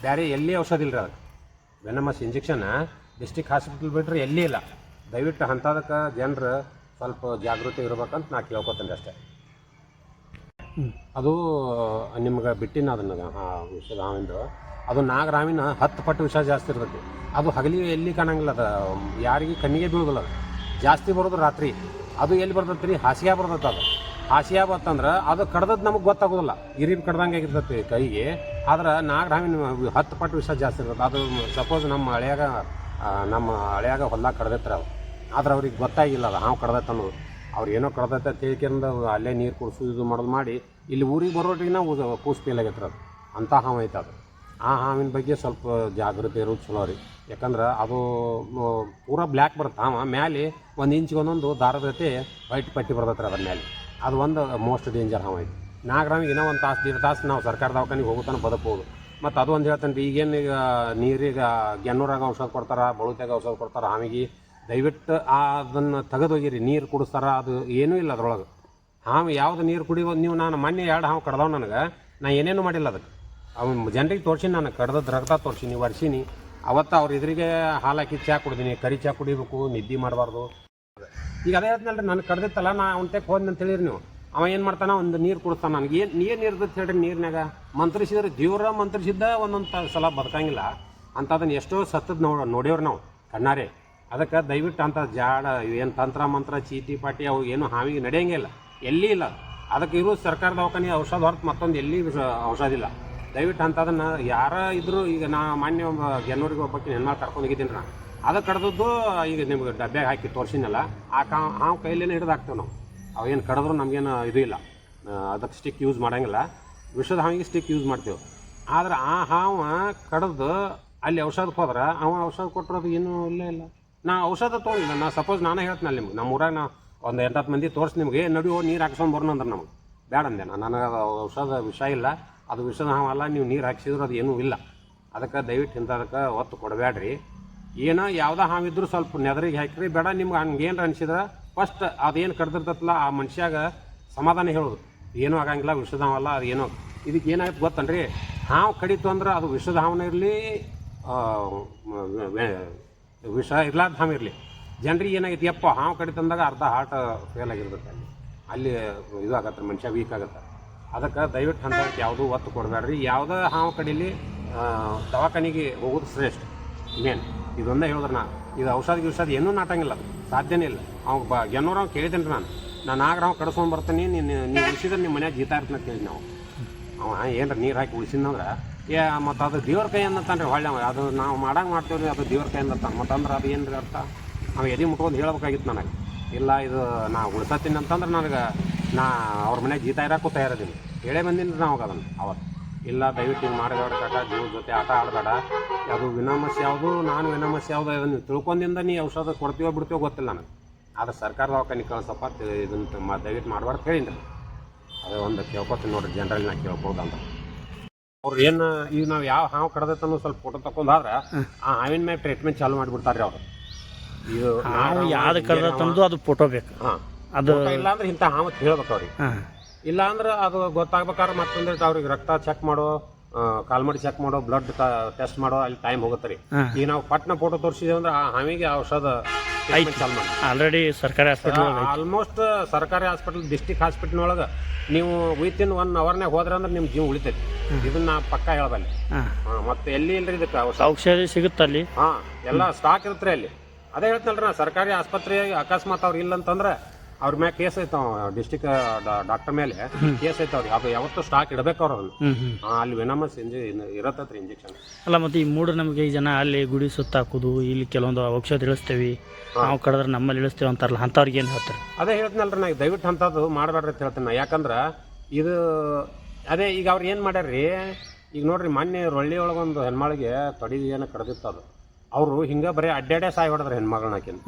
ಬೇರೆ ಎಲ್ಲಿ ಔಷಧ ಇಲ್ಲ ರೀ. ಅದು ವೆನಮಸ್ ಇಂಜೆಕ್ಷನ್ ಡಿಸ್ಟಿಕ್ ಹಾಸ್ಪಿಟಲ್ ಬಿಟ್ರೆ ಎಲ್ಲಿ ಇಲ್ಲ. ದಯವಿಟ್ಟು ಅಂಥದಕ್ಕೆ ಜನರು ಸ್ವಲ್ಪ ಜಾಗೃತಿ ಇರ್ಬೇಕಂತ ನಾ ಕೇಳ್ಕೊತೀನಿ ಅಷ್ಟೇ. ಅದು ನಿಮ್ಗೆ ಬಿಟ್ಟಿನ ಅದನ್ನ ವಿಷದ ಹಾವಿಂದು ಅದು ನಾಗರಾವಿನ 10 ಪಟ್ಟು ವಿಷ ಜಾಸ್ತಿ ಇರ್ತೈತಿ. ಅದು ಹಗಲಿ ಎಲ್ಲಿ ಕಾಣಂಗಿಲ್ಲ, ಅದು ಯಾರಿಗೆ ಕಣ್ಣಿಗೆ ಬೀಳೋದಿಲ್ಲ. ಅದು ಜಾಸ್ತಿ ಬರೋದು ರಾತ್ರಿ. ಅದು ಎಲ್ಲಿ ಬರ್ತೈತಿ ರೀ, ಹಾಸಿಗೆ ಬರ್ತೈತೆ. ಅದು ಹಾಸಿಗೆ ಬತ್ತಂದ್ರೆ ಅದು ಕಡ್ದದ್ದು ನಮಗೆ ಗೊತ್ತಾಗೋದಿಲ್ಲ, ಇರಿಬ್ ಕಡ್ದಂಗೆ ಆಗಿರ್ತೈತಿ ಕೈಗೆ. ಆದ್ರೆ ನಾಗರಾವಿನ 10 ಪಟ್ಟು ವಿಷ ಜಾಸ್ತಿ ಇರ್ತೈತೆ. ಅದು ಸಪೋಸ್ ನಮ್ಮ ಹಳೆಯಾಗ ಹೊಲ್ದಾಗ ಕಡ್ದೈತ್ರಿ ಅದು. ಆದ್ರೆ ಅವ್ರಿಗೆ ಗೊತ್ತಾಗಿಲ್ಲ ಅದು ಹಾವು ಕಡ್ದೈತೆ ಅನ್ನೋದು. ಅವ್ರು ಏನೋ ಕಡ್ದೈತೆ ತಿಳ್ಕೊಂಡು ಅಲ್ಲೇ ನೀರು ಕುಡಿಸು ಇದು ಮಾಡೋದು ಮಾಡಿ ಇಲ್ಲಿ ಊರಿಗೆ ಬರೋಟಿಗೆ ನಾವು ಕೂಸು ಫೇಲ್ ಆಗೈತ್ರಿ. ಅದು ಅಂಥ ಹಾವು ಐತೆ. ಅದು ಆ ಹಾವಿನ ಬಗ್ಗೆ ಸ್ವಲ್ಪ ಜಾಗೃತಿ ಇರೋದು ಚಲೋ ರೀ. ಯಾಕಂದ್ರೆ ಅದು ಪೂರಾ ಬ್ಲ್ಯಾಕ್ ಬರುತ್ತೆ ಹಾವ, ಮೇಲೆ 1 ಇಂಚಿಗೆ ಒಂದೊಂದು ದಾರದ ಜೊತೆ ವೈಟ್ ಪಟ್ಟಿ ಬರ್ತೈತೆ ಅದ್ರ ಮೇಲೆ. ಅದು ಒಂದು ಮೋಸ್ಟ್ ಡೇಂಜರ್ ಹಾವು ಐತಿ. ನಾಗರಾವಿಗೆ ಇನ್ನೂ 1 ತಾಸು 1.5 ತಾಸು ನಾವು ಸರ್ಕಾರ ದವಾಖಾನಿಗೆ ಹೋಗುತ್ತಾನೆ ಬದುಕಬಹುದು. ಮತ್ತು ಅದು ಒಂದು ಹೇಳ್ತಾನೆ ರೀ, ಈಗೇನು ಈಗ ನೀರಿಗೆ ಗೆನ್ನೂರಾಗ ಔಷಧ ಕೊಡ್ತಾರೆ, ಬಳುತ್ಯಾಗ ಔಷಧ ಕೊಡ್ತಾರೆ ಹಾವಿಗೆ. ದಯವಿಟ್ಟು ಅದನ್ನು ತೆಗೆದೋಗಿರಿ, ನೀರು ಕುಡಿಸ್ತಾರ, ಅದು ಏನೂ ಇಲ್ಲ ಅದ್ರೊಳಗೆ. ಹಾವು ಯಾವುದು ನೀರು ಕುಡಿಯೋದು ನೀವು, ನಾನು ಮೊನ್ನೆ 2 ಹಾವು ಕಡ್ದವ್ ನನಗೆ, ನಾ ಏನೇನು ಮಾಡಿಲ್ಲ ಅದಕ್ಕೆ. ಅವ್ನು ಜನರಿಗೆ ತೋರ್ಸೀನಿ, ನಾನು ಕಡ್ದದ್ದು ರಕ್ತ ತೋರ್ಸೀನಿ, ಒರೆಸೀನಿ. ಅವತ್ತು ಅವ್ರ ಎದುರಿಗೆ ಹಾಲು ಹಾಕಿ ಚಹಾ ಕುಡಿದೀನಿ. ಕರಿ ಚಹಾ ಕುಡಿಬೇಕು, ನಿದ್ದೆ ಮಾಡಬಾರ್ದು. ಈಗ ಅದೇ ಹೇಳ್ತೀನಲ್ರಿ, ನಾನು ಕಡ್ದಿತ್ತಲ್ಲ, ನಾ ಅವ್ನ ಹೋದ್ನಿ ಅಂತ ಹೇಳಿರಿ ನೀವು. ಅವ ಏನು ಮಾಡ್ತಾನೆ, ಒಂದು ನೀರು ಕುಡಿಸ್ತಾನೆ. ನನಗೆ ಏನು ಇರ್ತೈತೆ ಹೇಳ್ರಿ, ನೀರಿನಾಗ ಮಂತ್ರಿಸಿದ್ರೆ ದೇವ್ರ ಮಂತ್ರಿಸಿದ್ದ ಒಂದೊಂದು ಸಲ ಬದುಕಂಗಿಲ್ಲ ಅಂಥದನ್ನು ಎಷ್ಟೋ ಸತ್ತದ ನೋಡ್ಯವ್ರು ನಾವು ಕಣ್ಣಾರೆ. ಅದಕ್ಕೆ ದಯವಿಟ್ಟು ಅಂಥ ಜಾಡ ಏನು ತಂತ್ರ ಮಂತ್ರ ಚೀಟಿ ಪಾಟಿ ಅವು ಏನು ಹಾವಿಗೆ ನಡೆಯಂಗೇ ಇಲ್ಲ, ಎಲ್ಲಿ ಇಲ್ಲ. ಅದಕ್ಕೆ ಇರೋ ಸರ್ಕಾರ ದವಾಖಾನೆ ಔಷಧ ಹೊರತು ಮತ್ತೊಂದು ಎಲ್ಲಿ ಔಷಧ ಇಲ್ಲ. ದಯವಿಟ್ಟು ಅಂಥದನ್ನು ಯಾರ ಇದ್ದರೂ, ಈಗ ನಾ ಮಾನ್ಯ ಗೆನ್ನೂರಿಗೆ ಒಬ್ಬಕ್ಕೆ ಹೆಣ್ಮಕ್ಳು ಕರ್ಕೊಂಡು ಹೋಗಿದ್ದೀನಿ ನಾನು. ಅದಕ್ಕೆ ಕಡ್ದದ್ದು ಈಗ ನಿಮ್ಗೆ ಡಬ್ಬ್ಯಾಗ ಹಾಕಿ ತೋರಿಸಿನಲ್ಲ, ಹಾವು ಕೈಲೇನೆ ಹಿಡಿದು ಹಾಕ್ತೇವೆ ನಾವು. ಅವೇನು ಕಡಿದ್ರು ನಮಗೇನು ಇದು ಇಲ್ಲ, ಅದಕ್ಕೆ ಸ್ಟಿಕ್ ಯೂಸ್ ಮಾಡೋಂಗಿಲ್ಲ. ವಿಷದ ಹಾವಿಗೆ ಸ್ಟಿಕ್ ಯೂಸ್ ಮಾಡ್ತೇವೆ. ಆದ್ರೆ ಆ ಹಾವು ಕಡ್ದು ಅಲ್ಲಿ ಔಷಧಕ್ಕೆ ಹೋದ್ರೆ ಅವ ಔಷಧ ಕೊಟ್ಟರೋದು ಏನೂ ಇಲ್ಲೇ ಇಲ್ಲ. ನಾ ಔಷಧ ತೊಗೊಂಡಿಲ್ಲ. ನಾ ಸಪೋಸ್ ನಾನೇ ಹೇಳ್ತೀನಲ್ಲ ನಿಮ್ಗೆ, ನಮ್ಮ ಊರಾಗ ನಾ ಒಂದು 8-10 ಮಂದಿ ತೋರಿಸಿ ನಿಮ್ಗೆ ನಡಿಯೋ ನೀರು ಹಾಕ್ಸ್ಕೊಂಡು ಬರೋಣ ಅಂದ್ರೆ ನಮಗೆ ಬೇಡ ಅಂದೆ. ನನಗೆ ಅದು ಔಷಧ ವಿಷ ಇಲ್ಲ, ಅದು ವಿಷದ ಹಾವಲ್ಲ. ನೀವು ನೀರು ಹಾಕ್ಸಿದ್ರು ಅದು ಏನೂ ಇಲ್ಲ. ಅದಕ್ಕೆ ದಯವಿಟ್ಟು ಇಂಥದಕ್ಕೆ ಒತ್ತು ಕೊಡಬೇಡ್ರಿ. ಏನೋ ಯಾವುದೋ ಹಾವಿದ್ರು ಸ್ವಲ್ಪ ನೆದರಿಗೆ ಹಾಕಿರಿ, ಬೇಡ ನಿಮ್ಗೆ ಹಂಗೇನು ಅನಿಸಿದ್ರೆ ಫಸ್ಟ್ ಅದೇನು ಕಡ್ದಿರ್ತಲ್ಲ ಆ ಮನುಷ್ಯಾಗ ಸಮಾಧಾನ ಹೇಳೋದು, ಏನೂ ಆಗಂಗಿಲ್ಲ, ವಿಷದ ಹಾವಲ್ಲ, ಅದು ಏನೋ. ಇದಕ್ಕೆ ಏನಾಯ್ತು ಗೊತ್ತನ್ರಿ, ಹಾವು ಕಡಿತು ಅಂದ್ರೆ ಅದು ವಿಷದ ಹಾವನ ಇರಲಿ, ವಿಷ ಇರ್ಲಾರ್ದ ಹಾವು ಇರಲಿ, ಜನರಿಗೆ ಏನಾಗೈತಿ, ಯಪ್ಪ ಹಾವು ಕಡಿತಂದಾಗ ಅರ್ಧ ಹಾರ್ಟ್ ಫೇಲ್ ಆಗಿರ್ತೈತೆ. ಅಲ್ಲಿ ಇದು ಆಗತ್ತೆ, ಮನುಷ್ಯ ವೀಕ್ ಆಗುತ್ತೆ. ಅದಕ್ಕೆ ದಯವಿಟ್ಟು ಅಂಥಕ್ಕೆ ಯಾವುದೂ ಒತ್ತು ಕೊಡಬೇಡ್ರಿ. ಯಾವುದೇ ಹಾವು ಕಡೀಲಿ ದವಾಖಾನಿಗೆ ಹೋಗೋದು ಶ್ರೇಷ್ಠ. ಮೇನ್ ಇದೊಂದೇ ಹೇಳಿದ್ರೆ ನಾ, ಇದು ಔಷಧ ಏನೂ ನಾಟಂಗಿಲ್ಲ, ಅದು ಸಾಧ್ಯನೇ ಇಲ್ಲ. ಅವ್ನು ಗೆನ್ನೂರು ಅವ್ನು ಕೇಳಿದ್ದೇನೆ ರೀ, ನಾನು ನಾಗರಾವ್ ಕಡಿಸ್ಕೊಂಡು ಬರ್ತೀನಿ, ನೀವು ಉಳಿಸಿದ್ರೆ ನಿಮ್ಮ ಮನ್ಯಾಗ ಜೀತ ಇರ್ತಂತ ಕೇಳಿ ನಾವು. ಅವ ಏನ್ರ ನೀರು ಹಾಕಿ ಉಳಿಸಿದ್ನಂದ್ರೆ ಮತ್ತು ಅದು ದೇವ್ರ ಕೈ ಅಂತಾನೆ ರೀ. ಹೊಳ್ಳೆ ಅದು ನಾವು ಮಾಡ್ತೇವೆ ರೀ, ಅದು ದೇವ್ರ ಕೈ ಅಂತಾನೆ. ಮತ್ತಂದ್ರೆ ಅದು ಏನು ರೀ ಅರ್ಥ, ನಾವು ಎದೆ ಮುಟ್ಕೊಂಡು ಹೇಳ್ಬೇಕಾಗಿತ್ತು ನನಗೆ. ಇಲ್ಲ ಇದು ನಾ ಉಳಿಸತ್ತೀನಿ ಅಂತಂದ್ರೆ ನನಗೆ ಅವ್ರ ಮನ್ಯಾಗ ಜೀತ ಇರೋಕ್ಕೂ ತಯಾರದಿಲ್ಲ. ಹೇಳೇ ಬಂದೀನಿ ನಾವು ಅದನ್ನು ಅವತ್ತು. ಇಲ್ಲ ದಯವಿಟ್ಟು ಹಿಂಗೆ ಮಾಡಬೇಡ ಕಾಕ, ಜೀವದ ಜೊತೆ ಆಟ ಆಡಬೇಡ. ಅದು ವಿನಮಸ್ ಯಾವುದು, ನಾನು ವಿನಮಸ್ ಯಾವುದು ಅದನ್ನು ತಿಳ್ಕೊಂಡಿಂದ ನೀ ಔಷಧ ಕೊಡ್ತೀವೋ ಬಿಡ್ತೀವೋ ಗೊತ್ತಿಲ್ಲ ನನಗೆ. ಆದರೆ ಸರ್ಕಾರ ದವಾಖಾನೆ ಕಳ್ಸಪ್ಪ, ಇದನ್ನು ದಯವಿಟ್ಟು ಮಾಡಬಾರ್ದು ಹೇಳಿನಿ. ಅದೇ ಒಂದು ಕೇಳ್ಕೊತೀನಿ ನೋಡ್ರಿ, ಜನರಲ್ಲಿ ನಾ ಕೇಳ್ಬೋದು ಅಂತ. ಅವ್ರು ಏನು ಈಗ ನಾವು ಯಾವ ಹಾವು ಕಡ್ದೈತನ್ನೋ ಸ್ವಲ್ಪ ಫೋಟೋ ತಗೊಂಡಾದ್ರೆ ಆ ಹಾವಿನ ಮ್ಯಾಗ ಟ್ರೀಟ್ಮೆಂಟ್ ಚಾಲು ಮಾಡಿಬಿಡ್ತಾರೆ ರೀ ಅವರು. ಇದು ಯಾವ್ದು ಕಡ್ದೈತಂದು ಅದು ಫೋಟೋ ಬೇಕು. ಹಾಂ, ಅದು ಇಲ್ಲ ಅಂದ್ರೆ ಇಂಥ ಹಾವು ಹೇಳ್ಬೇಕು ಅವ್ರಿಗೆ. ಇಲ್ಲ ಅಂದ್ರೆ ಅದು ಗೊತ್ತಾಗ್ಬೇಕಾದ್ರೆ ಮತ್ತೊಂದಿಟ್ಟು ಅವ್ರಿಗೆ ರಕ್ತ ಚೆಕ್ ಮಾಡೋ, ಕಾಲ್ಮಡಿ ಚೆಕ್ ಮಾಡೋ, ಬ್ಲಡ್ ಟೆಸ್ಟ್ ಮಾಡೋ ಅಲ್ಲಿ ಟೈಮ್ ಹೋಗುತ್ತೆ ರೀ. ಈಗ ನಾವು ಪಟ್ನ ಫೋಟೋ ತೋರಿಸಿದೇವೆ ಅಂದ್ರೆ ಆ ಹಾವಿಗೆ ಔಷಧ ಚಾಲು ಮಾಡಿ ಆಲ್ರೆಡಿ ಸರ್ಕಾರಿ ಹಾಸ್ಪಿಟಲ್, ಆಲ್ಮೋಸ್ಟ್ ಸರ್ಕಾರಿ ಹಾಸ್ಪಿಟಲ್, ಡಿಸ್ಟಿಕ್ ಹಾಸ್ಪಿಟಲ್ ಒಳಗೆ ನೀವು ವಿತಿನ್ 1 ಅವರ್ನಾಗ ಹೋದ್ರೆ ಅಂದ್ರೆ ನಿಮ್ಮ ಜೀವ ಉಳಿತೈತಿ. ಇದನ್ನ ಪಕ್ಕ ಹೇಳಬಲ್ಲಿ. ಮತ್ತೆ ಎಲ್ಲಿ ಇಲ್ರಿ ಇದಕ್ಕೆ ಔಷಧಿ ಸಿಗುತ್ತಲ್ಲಿ. ಹಾಂ, ಎಲ್ಲ ಸ್ಟಾಕ್ ಇರುತ್ತೆ ಅಲ್ಲಿ. ಅದೇ ಹೇಳ್ತೇನಲ್ರಿ ನಾ, ಸರ್ಕಾರಿ ಆಸ್ಪತ್ರೆ ಅಕಸ್ಮಾತ್ ಅವ್ರು ಇಲ್ಲ ಅಂತಂದ್ರೆ ಅವ್ರ ಮ್ಯಾಗ ಕೇಸ್ ಐತಾವ, ಡಿಸ್ಟಿಕ್ ಡಾಕ್ಟರ್ ಮೇಲೆ ಕೇಸ್ ಐತಾವ್ರಿ. ಅದು ಯಾವತ್ತೂ ಸ್ಟಾಕ್ ಇಡಬೇಕು ಅವ್ರು ಅದನ್ನು. ಅಲ್ಲಿ ವೆನಮಸ್ ಇರತ್ತೈತ್ರಿ ಇಂಜೆಕ್ಷನ್. ಅಲ್ಲ, ಮತ್ತೆ ಈ ಮೂಢನಂಬಿಕೆ ಜನ ಅಲ್ಲಿ ಗುಡಿ ಸುತ್ತ ಹಾಕೋದು, ಇಲ್ಲಿ ಕೆಲವೊಂದು ಔಷಧ ಇಳಿಸ್ತೇವೆ, ನಾವು ಕಡಿದ್ರೆ ನಮ್ಮಲ್ಲಿ ಇಳಿಸ್ತೇವೆ ಅಂತಾರಲ್ಲ, ಅಂಥವ್ರಿಗೆ ಏನು ಹೇಳ್ತಾರೆ? ಅದೇ ಹೇಳ್ತೀನಲ್ರಿ ನಾ, ದಯವಿಟ್ಟು ಅಂಥದ್ದು ಮಾಡಬೇಡ್ರಿ ಅಂತ ಹೇಳ್ತೀನಿ ನಾ. ಯಾಕಂದ್ರೆ ಇದು ಅದೇ ಈಗ ಅವ್ರು ಏನು ಮಾಡ್ಯಾರ್ರಿ, ಈಗ ನೋಡ್ರಿ ಮೊನ್ನೆ ರೊಳ್ಳಿ ಒಳಗೊಂದು ಹೆಣ್ಮಳಿಗೆ ತೊಡಿಗೆ ಏನೋ ಕಡ್ದಿತ್ತು. ಅದು ಅವರು ಹಿಂಗೆ ಬರೀ ಅಡ್ಡಾಡೇ ಸಾಯಿ ಹೊಡೆದ್ರೆ ಹೆಣ್ಮಗಳನ್ನ ಹಾಕಿನ.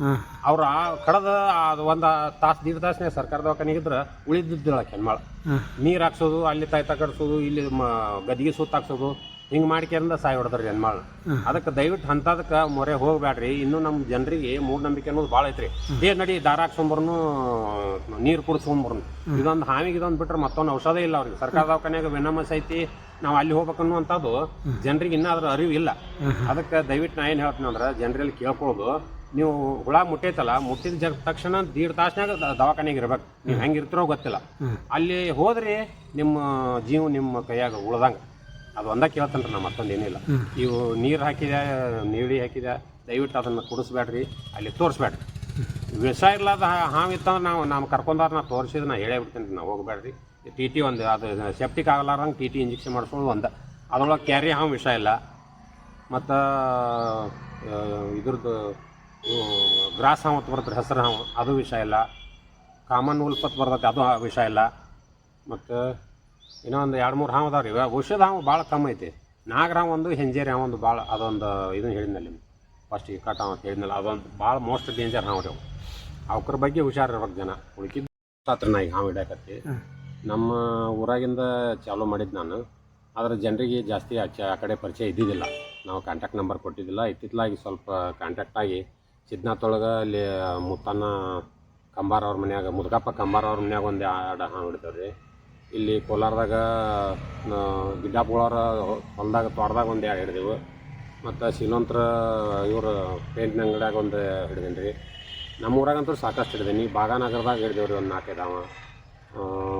ಅವ್ರು ಆ ಕಡದ ಅದು 1 ತಾಸು 1.5 ತಾಸನೇ ಸರ್ಕಾರ ದವಾಖಾನಿಗಿದ್ರೆ ಉಳಿದಿದ್ದಳಕ್ಕೆ ಹೆಣ್ಮಳು. ನೀರು ಹಾಕ್ಸೋದು, ಅಲ್ಲಿ ತಾಯ್ತ ಕಡಿಸೋದು, ಇಲ್ಲಿ ಗದಿಗೆ ಸುತ್ತ ಹಾಕ್ಸೋದು, ಹಿಂಗೆ ಮಾಡ್ಕ್ಯಾರಿಂದ ಸಾಯಿ ಹೊಡೆದ್ರಿ ಹೆಣ್ಮಾಳು. ಅದಕ್ಕೆ ದಯವಿಟ್ಟು ಅಂಥದಕ್ಕೆ ಮೊರೆ ಹೋಗ್ಬೇಡ್ರಿ. ಇನ್ನೂ ನಮ್ಮ ಜನರಿಗೆ ಮೂಢನಂಬಿಕೆ ಅನ್ನೋದು ಭಾಳ ಐತ್ರಿ. ನಡಿ ದಾರ ಹಾಕ್ಸ್ಕೊಂಬರ್ನು, ನೀರು ಕುಡಿಸ್ಕೊಂಬರ್ನು, ಇದೊಂದು ಹಾವಿಗೆ ಇದೊಂದು ಬಿಟ್ರೆ ಮತ್ತೊಂದು ಔಷಧ ಇಲ್ಲ ಅವ್ರಿಗೆ. ಸರ್ಕಾರ ದವಾಖಾನ್ಯಾಗ ವೆನಮಸ್ ಐತಿ, ನಾವು ಅಲ್ಲಿ ಹೋಗ್ಬೇಕನ್ನುವಂಥದ್ದು ಜನರಿಗೆ ಇನ್ನೂ ಅದ್ರ ಅರಿವು ಇಲ್ಲ. ಅದಕ್ಕೆ ದಯವಿಟ್ಟು ನಾ ಏನು ಹೇಳ್ತೀನಿ ಅಂದ್ರೆ ಜನರಲ್ಲಿ ಕೇಳ್ಕೊಳ್ಳೋದು, ನೀವು ಹುಳ ಮುಟ್ಟೈತಲ್ಲ, ಮುಟ್ಟಿದ ತಕ್ಷಣ 1.5 ತಾಸ್ನಾಗ ದವಾಖಾನೆಗೆ ಇರ್ಬೇಕು. ನೀವು ಹೆಂಗೆ ಇರ್ತಿರೋ ಗೊತ್ತಿಲ್ಲ. ಅಲ್ಲಿ ಹೋದ್ರಿ ನಿಮ್ಮ ಜೀವ ನಿಮ್ಮ ಕೈಯಾಗ ಉಳ್ದಂಗೆ. ಅದು ಒಂದ ಕೇಳ್ತಾನೆ ನಾ, ಮತ್ತೊಂದು ಏನಿಲ್ಲ. ಇವು ನೀರು ಹಾಕಿದೆ, ನೀಡಿ ಹಾಕಿದೆ, ದಯವಿಟ್ಟು ಅದನ್ನು ಕುಡಿಸ್ಬೇಡ್ರಿ, ಅಲ್ಲಿ ತೋರಿಸ್ಬೇಡ್ರಿ. ವಿಷ ಇರ್ಲಾದ ಹಾವಿತ್ತಂದ್ರೆ ನಾವು ಕರ್ಕೊಂಡಾರ ನಾ ತೋರಿಸಿದ್ರೆ ನಾ ಹೇಳೇ ಬಿಡ್ತೀನಿ ರೀ, ನಾವು ಹೋಗ್ಬೇಡ್ರಿ. ಟಿ ಒಂದು ಅದು ಸೆಪ್ಟಿಕ್ ಆಗಲಾರಂಗೆ ಟಿ ಇಂಜೆಕ್ಷನ್ ಮಾಡಿಸೋದು ಒಂದು. ಅದ್ರೊಳಗೆ ಕ್ಯಾರಿ ಹಾವು ವಿಷ ಇಲ್ಲ. ಮತ್ತು ಇದ್ರದ್ದು ಗ್ರಾಸ್ ಹಾವು ಅಂತ ಬರ್ತದೆ, ಹೆಸರು ಹಾವು, ಅದು ವಿಷ ಇಲ್ಲ. ಕಾಮನ್ ಉಲ್ಪತ್ ಬರ್ತೈತೆ, ಅದು ವಿಷ ಇಲ್ಲ. ಮತ್ತು ಇನ್ನೂ ಒಂದು 2-3 ಹಾವು ಅದಾವ ರೀ. ಔಷಧ ಹಾವು ಭಾಳ ಕಮ್ಮಿ ಐತಿ. ನಾಗರ ಹಾವು ಒಂದು, ಹೆಂಜೇರಿ ಹಾವು ಒಂದು ಭಾಳ, ಅದೊಂದು ಇದನ್ನು ಹೇಳಿದ್ನಲ್ಲಿ ಫಸ್ಟಿಗೆ ಕಟ್ ಹಾವು ಅಂತ ಹೇಳಿದ್ನಲ್ಲ, ಅದೊಂದು ಭಾಳ ಮೋಸ್ಟ್ ಡೇಂಜರ್ ಹಾವು ರೀ ಅವು. ಅವ್ರ ಬಗ್ಗೆ ಹುಷಾರಿರ್ಬೇಕು ಜನ. ಉಳ್ಕಿದ್ದು ಹತ್ರ ನಾ ಈಗ ಹಾವು ಹಿಡಿಯಕತ್ತಿ. ನಮ್ಮ ಊರಾಗಿಂದ ಚಾಲೂ ಮಾಡಿದ್ದು ನಾನು. ಆದರೆ ಜನರಿಗೆ ಜಾಸ್ತಿ ಆ ಕಡೆ ಪರಿಚಯ ಇದ್ದಿದ್ದಿಲ್ಲ. ನಾವು ಕಾಂಟ್ಯಾಕ್ಟ್ ನಂಬರ್ ಕೊಟ್ಟಿದ್ದಿಲ್ಲ. ಇತ್ತಿತ್ತಲಾಗಿ ಸ್ವಲ್ಪ ಕಾಂಟ್ಯಾಕ್ಟ್ ಆಗಿ ಸಿದ್ನಾಥೊಳಗೆ ಅಲ್ಲಿ ಮುತ್ತನ್ನ ಕಂಬಾರ ಅವ್ರ ಮನ್ಯಾಗ, ಮುದುಕಪ್ಪ ಕಂಬಾರ ಅವ್ರ ಮನ್ಯಾಗ ಒಂದು 2 ಹಾವು ಹಿಡಿತಾವೆ ರೀ. ಇಲ್ಲಿ ಕೋಲಾರದಾಗ ಗಿಡ್ಡಾಪುಳವ್ರ ಹೊಲದಾಗ ತೋಟದಾಗ ಒಂದು 2 ಹಿಡಿದೆವು. ಮತ್ತು ಶಿಲೋಂತ್ರ ಇವರು ಪೇಂಟ್ನ ಅಂಗಡಿಯಾಗ ಒಂದು ಹಿಡಿದೀನಿ ರೀ. ನಮ್ಮ ಊರಾಗಂತೂ ಸಾಕಷ್ಟು ಹಿಡಿದೀನಿ. ಬಾಗಾನಗರದಾಗ ಹಿಡಿದೇವೆ ರೀ ಒಂದು 4-5 ಹಾವು.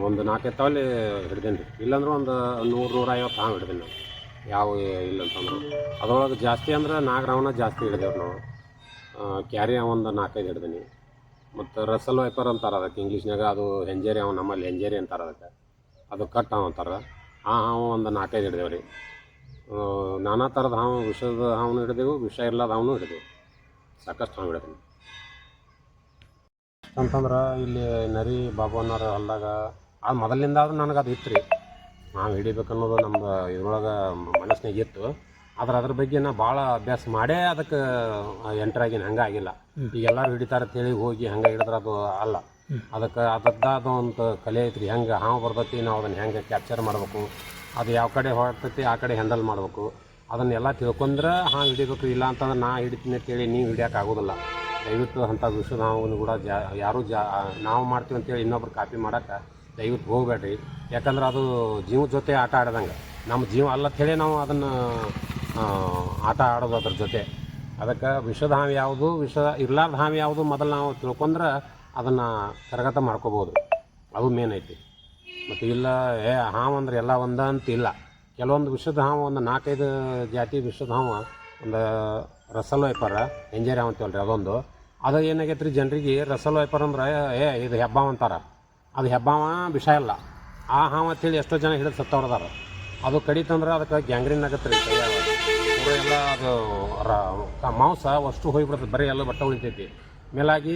ಒಂದು 4 ತಾವಲ್ಲಿ ಹಿಡ್ದೀನಿ ರೀ. ಇಲ್ಲಾಂದ್ರೆ ಒಂದು 100-150 ಹಾವು ಹಿಡ್ದೀನಿ ನಾವು, ಯಾವ ಇಲ್ಲಂತಂದ್ರು. ಅದರೊಳಗೆ ಜಾಸ್ತಿ ಅಂದ್ರೆ ನಾಗರಾವನ ಜಾಸ್ತಿ ಹಿಡಿದೇವ್ರಿ ನಾವು. ಕ್ಯಾರಿ ಒಂದು 4-5 ಹಿಡ್ದೀನಿ. ಮತ್ತು ರಸಲ್ ವೈಪರ್ ಅಂತಾರೆ ಅದಕ್ಕೆ ಇಂಗ್ಲೀಷ್ನಾಗ. ಅದು ಹೆಂಜೇರಿ ಹಾವು, ನಮ್ಮಲ್ಲಿ ಹೆಂಜೇರಿ ಅಂತಾರೆ ಅದಕ್ಕೆ. ಅದು ಕಟ್ ಹಾವು ಅಂತಾರೆ. ಆ ಹಾವು ಒಂದು 4-5 ಹಿಡಿದೇವೆ ರೀ. ನಾನಾ ಥರದ ಹಾವು, ವಿಷದ ಹಾವನ್ನು ಹಿಡಿದೆವು, ವಿಷ ಇರ್ಲಾದ ಹಾವನ್ನು ಹಿಡಿದೆವು. ಸಾಕಷ್ಟು ಹಾವು ಹಿಡಿದೀನಿ. ಅಂತಂದ್ರೆ ಇಲ್ಲಿ ನರಿ ಬಾಬು ಅನ್ನೋರು ಹೊಲದಾಗ ಅದು ಮೊದಲಿಂದ ಆದ್ರೂ ನನಗೆ ಅದು ಇತ್ತು ರೀ. ನಾವು ಹಿಡಿಬೇಕನ್ನೋದು ನಮ್ದು ಇದ್ರೊಳಗೆ ಮನಸ್ಸಿನಾಗ ಇತ್ತು. ಆದ್ರೆ ಅದ್ರ ಬಗ್ಗೆ ನಾ ಭಾಳ ಅಭ್ಯಾಸ ಮಾಡೇ ಅದಕ್ಕೆ ಎಂಟ್ರಾಗಿನ. ಹಂಗೆ ಆಗಿಲ್ಲ. ಈಗ ಎಲ್ಲರೂ ಹಿಡಿತಾರೆ ಅಂತೇಳಿ ಹೋಗಿ ಹಂಗೆ ಹಿಡಿದ್ರೆ ಅದು ಅಲ್ಲ. ಅದಕ್ಕೆ ಅದದ್ದು ಒಂದು ಕಲೆ ಐತ್ರಿ. ಹೆಂಗೆ ಹಾವು ಬರ್ತೈತಿ, ನಾವು ಅದನ್ನು ಹೆಂಗೆ ಕ್ಯಾಪ್ಚರ್ ಮಾಡಬೇಕು, ಅದು ಯಾವ ಕಡೆ ಹೊರಡ್ತೈತಿ ಆ ಕಡೆ ಹ್ಯಾಂಡಲ್ ಮಾಡಬೇಕು, ಅದನ್ನೆಲ್ಲ ತಿಳ್ಕೊಂಡ್ರೆ ಹಾವು ಹಿಡಿಬೇಕು. ಇಲ್ಲ ಅಂತಂದ್ರೆ ನಾ ಹಿಡಿತೀನಿ ಅಂತೇಳಿ ನೀವು ಹಿಡಿಯೋಕೆ ಆಗೋದಿಲ್ಲ. ದಯವಿಟ್ಟು ಅಂಥ ವಿಷಯದ ಹಾವನ್ನು ಕೂಡ ಯಾರೂ ನಾವು ಮಾಡ್ತೀವಿ ಅಂತೇಳಿ ಇನ್ನೊಬ್ರು ಕಾಪಿ ಮಾಡೋಕ್ಕೆ ದಯವಿಟ್ಟು ಹೋಗಬೇಡ್ರಿ. ಯಾಕಂದ್ರೆ ಅದು ಜೀವದ ಜೊತೆ ಆಟ ಆಡ್ದಂಗೆ. ನಮ್ಮ ಜೀವ ಅಲ್ಲಂಥೇಳಿ ನಾವು ಅದನ್ನು ಆಟ ಆಡೋದು ಅದ್ರ ಜೊತೆ. ಅದಕ್ಕೆ ವಿಷದ ಹಾವು ಯಾವುದು, ವಿಷ ಇರ್ಲಾರ್ದ ಹಾವು ಯಾವುದು ಮೊದಲು ನಾವು ತಿಳ್ಕೊಂಡ್ರೆ ಅದನ್ನು ಕರಗತ ಮಾಡ್ಕೋಬೋದು. ಅದು ಮೇನ್ ಐತಿ. ಮತ್ತು ಇಲ್ಲ ಹಾವು ಅಂದ್ರೆ ಎಲ್ಲ ಒಂದ ಅಂತ ಇಲ್ಲ. ಕೆಲವೊಂದು ವಿಷದ ಹಾವು ಒಂದು 4-5 ಜಾತಿ ವಿಷದ ಹಾವು, ಒಂದು ರಸಲ್ ವೈಪರ್, ಹೆಂಜೇರಿ ಹಾವು ಅಂತೀವಲ್ರಿ ಅದೊಂದು. ಅದು ಏನಾಗೈತೆ ರೀ, ಜನರಿಗೆ ರಸಲ್ ವೈಪರ್ ಅಂದ್ರೆ ಇದು ಹೆಬ್ಬಾವ ಅಂತಾರೆ. ಅದು ಹೆಬ್ಬಾವ ವಿಷ ಇಲ್ಲ. ಆ ಹಾವು ಅಂತೇಳಿ ಎಷ್ಟೋ ಜನ ಹಿಡಿದು ಸತ್ತವ್ರದಾರ. ಅದು ಕಡಿತಂದ್ರೆ ಅದಕ್ಕೆ ಗ್ಯಾಂಗ್ರೀನ್ ಆಗತ್ತೆ ರೀ ಕೈಯಾಗ. ಎಲ್ಲ ಅದು ಮಾಂಸ ಅಷ್ಟು ಹೋಗಿಬಿಡ್ತದೆ, ಬರೀ ಎಲ್ಲ ಬಟ್ಟೆ ಉಳಿತೈತಿ. ಮೇಲಾಗಿ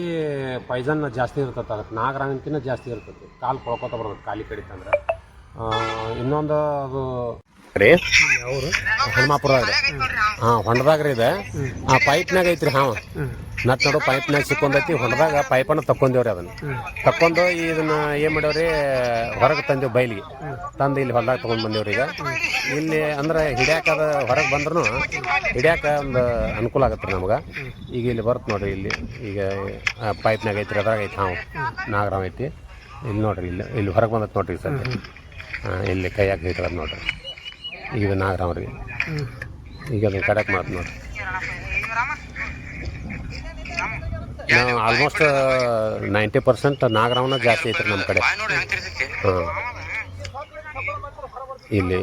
ಪೈಸನ್ ಜಾಸ್ತಿ ಇರ್ತೈತೆ. ಅದಕ್ಕೆ ನಾಗರಾಗಿನ್ಕಿಂತ ಜಾಸ್ತಿ ಇರ್ತೈತಿ. ಕಾಲು ಕೊಳ್ಕೊತ ಬರ್ತದೆ ಕಾಲಿ ಕಡಿತಂದ್ರೆ. ಇನ್ನೊಂದು ಅದು ರೀ ಅವರು ಹನುಮಾಪುರ ಇದೆ. ಹೊಂಡದಾಗ ರೀ ಇದೆ. ಆ ಪೈಪ್ನಾಗ ಐತ್ರಿ ಹಾವು. ನಟ್ ನಡು ಪೈಪ್ನಾಗ ಸಿಕ್ಕೊಂಡೈತಿ. ಹೊಂಡದಾಗ ಪೈಪನ್ನು ತಕ್ಕೊಂದೇವ್ರಿ. ಅದನ್ನು ತಕ್ಕೊಂಡು ಇದನ್ನು ಏನು ಮಾಡ್ಯವ್ರಿ, ಹೊರಗೆ ತಂದೇವು ಬೈಲಿಗೆ ತಂದು ಇಲ್ಲಿ ಹೊಲದಾಗ ತೊಗೊಂಡು ಬಂದೇವ್ರಿ. ಈಗ ಇಲ್ಲಿ ಅಂದ್ರೆ ಹಿಡಿಯಾಕೆ ಅದು ಹೊರಗೆ ಬಂದ್ರೂ ಹಿಡಿಯಾಕೆ ಒಂದು ಅನುಕೂಲ ಆಗತ್ತೆ ರೀ ನಮ್ಗೆ. ಈಗ ಇಲ್ಲಿ ಬರುತ್ತೆ ನೋಡಿರಿ, ಇಲ್ಲಿ ಈಗ ಪೈಪ್ನಾಗ ಐತ್ರಿ, ಅದ್ರಾಗ ಐತಿ ಹಾವು, ನಾಗರಾವ್ ಐತಿ. ಇಲ್ಲಿ ನೋಡಿರಿ, ಇಲ್ಲಿ ಹೊರಗೆ ಬಂದೈತೆ ನೋಡಿರಿ ಸರ್. ಇಲ್ಲಿ ಕೈಯಾಗ ಹಿಡಿಯೋದು ನೋಡಿರಿ. ಈಗ ಇದು ನಾಗರಾವ್ ರೀ. ಈಗ ಅದನ್ನು ಕಡಕ್ ಮಾಡ್ತೀವಿ ನೋಡಿರಿ. ನಾವು ಆಲ್ಮೋಸ್ಟ್ 90% ನಾಗರಾವನ ಜಾಸ್ತಿ ಐತ್ರಿ ನಮ್ಮ ಕಡೆ. ಹಾಂ, ಇಲ್ಲಿ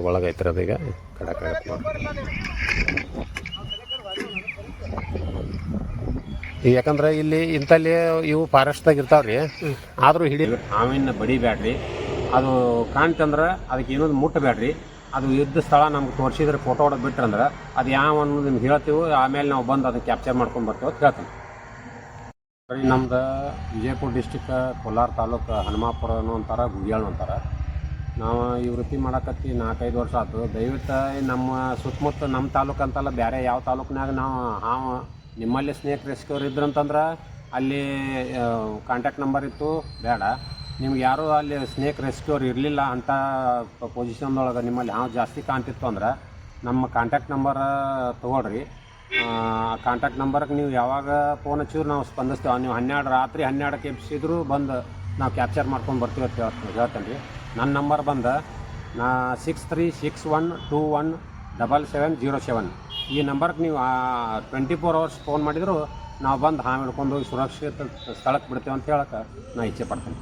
ಒಳಗೆ ಐತ್ರಿ ಅದು. ಈಗ ಕಡಕ್ ಆಗತ್ತೆ ನೋಡಿರಿ. ಯಾಕಂದ್ರೆ ಇಲ್ಲಿ ಇಂಥಲ್ಲಿ ಇವು ಫಾರೆಸ್ಟ್ದಾಗ ಇರ್ತಾವ್ರಿ. ಆದರೂ ಹಾವಿನ ಬಡಿಬ್ಯಾಡ್ರಿ. ಅದು ಕಾಣ್ತಂದ್ರೆ ಅದಕ್ಕೆ ಏನೊಂದು ಮುಟ್ಟಬೇಡ್ರಿ. ಅದು ಇದ್ದ ಸ್ಥಳ ನಮ್ಗೆ ತೋರಿಸಿದ್ರೆ ಫೋಟೋ ಹೊಡೆದು ಬಿಟ್ರಂದ್ರೆ ಅದು ಯಾವ ಅನ್ನೋದು ನಿಮ್ಗೆ ಹೇಳ್ತೀವಿ. ಆಮೇಲೆ ನಾವು ಬಂದು ಅದನ್ನು ಕ್ಯಾಪ್ಚರ್ ಮಾಡ್ಕೊಂಡು ಬರ್ತೀವಿ ಅಂತ ಹೇಳ್ತೀವಿ. ನಮ್ದು ವಿಜಯಪುರ ಡಿಸ್ಟಿಕ್, ಕೋಲಾರ ತಾಲೂಕು, ಹನುಮಾಪುರನು ಅಂತಾರೆ, ಗುಗ್ಯಾಳು ಅಂತಾರೆ. ನಾವು ಈ ವೃತ್ತಿ ಮಾಡಕತ್ತಿ 4-5 ವರ್ಷ ಆಯ್ತು. ದಯವಿಟ್ಟು ನಮ್ಮ ಸುತ್ತಮುತ್ತ ನಮ್ಮ ತಾಲೂಕು ಅಂತಲ್ಲ, ಬೇರೆ ಯಾವ ತಾಲೂಕಿನಾಗ ನಾವು ಹಾವು ನಿಮ್ಮಲ್ಲಿ ಸ್ನೇಕ್ ರೆಸ್ಕ್ಯೂರ್ ಇದ್ರಂತಂದ್ರೆ ಅಲ್ಲಿ ಕಾಂಟ್ಯಾಕ್ಟ್ ನಂಬರ್ ಇತ್ತು ಬೇಡ. ನಿಮ್ಗೆ ಯಾರೂ ಅಲ್ಲಿ ಸ್ನೇಕ್ ರೆಸ್ಕ್ಯೂರ್ ಇರಲಿಲ್ಲ ಅಂಥ ಪೊಸಿಷನ್ದೊಳಗೆ ನಿಮ್ಮಲ್ಲಿ ಹಾವು ಜಾಸ್ತಿ ಕಾಣ್ತಿತ್ತು ಅಂದ್ರೆ ನಮ್ಮ ಕಾಂಟ್ಯಾಕ್ಟ್ ನಂಬರ್ ತೊಗೊಳ್ರಿ. ಕಾಂಟ್ಯಾಕ್ಟ್ ನಂಬರ್ಗೆ ನೀವು ಯಾವಾಗ ಫೋನ್ ಹಚ್ಚಿದ್ರು ನಾವು ಸ್ಪಂದಿಸ್ತೇವೆ. ನೀವು ರಾತ್ರಿ 12ಕ್ಕೆ ಎಬ್ಸಿದ್ರು ಬಂದು ನಾವು ಕ್ಯಾಪ್ಚರ್ ಮಾಡ್ಕೊಂಡು ಬರ್ತೀವಿ ಅಂತ ಹೇಳ್ತೇನೆ ರೀ. ನನ್ನ ನಂಬರ್ ಬಂದು 6361217707. ಈ ನಂಬರ್ಗೆ ನೀವು 24 hours ಫೋನ್ ಮಾಡಿದ್ರು ನಾವು ಬಂದು ಹಾವು ಹಿಡ್ಕೊಂಡು ಹೋಗಿ ಸುರಕ್ಷಿತ ಸ್ಥಳಕ್ಕೆ ಬಿಡ್ತೇವೆ ಅಂತ ಹೇಳಕ್ಕೆ ನಾನು ಇಚ್ಛೆ ಪಡ್ತೀನಿ.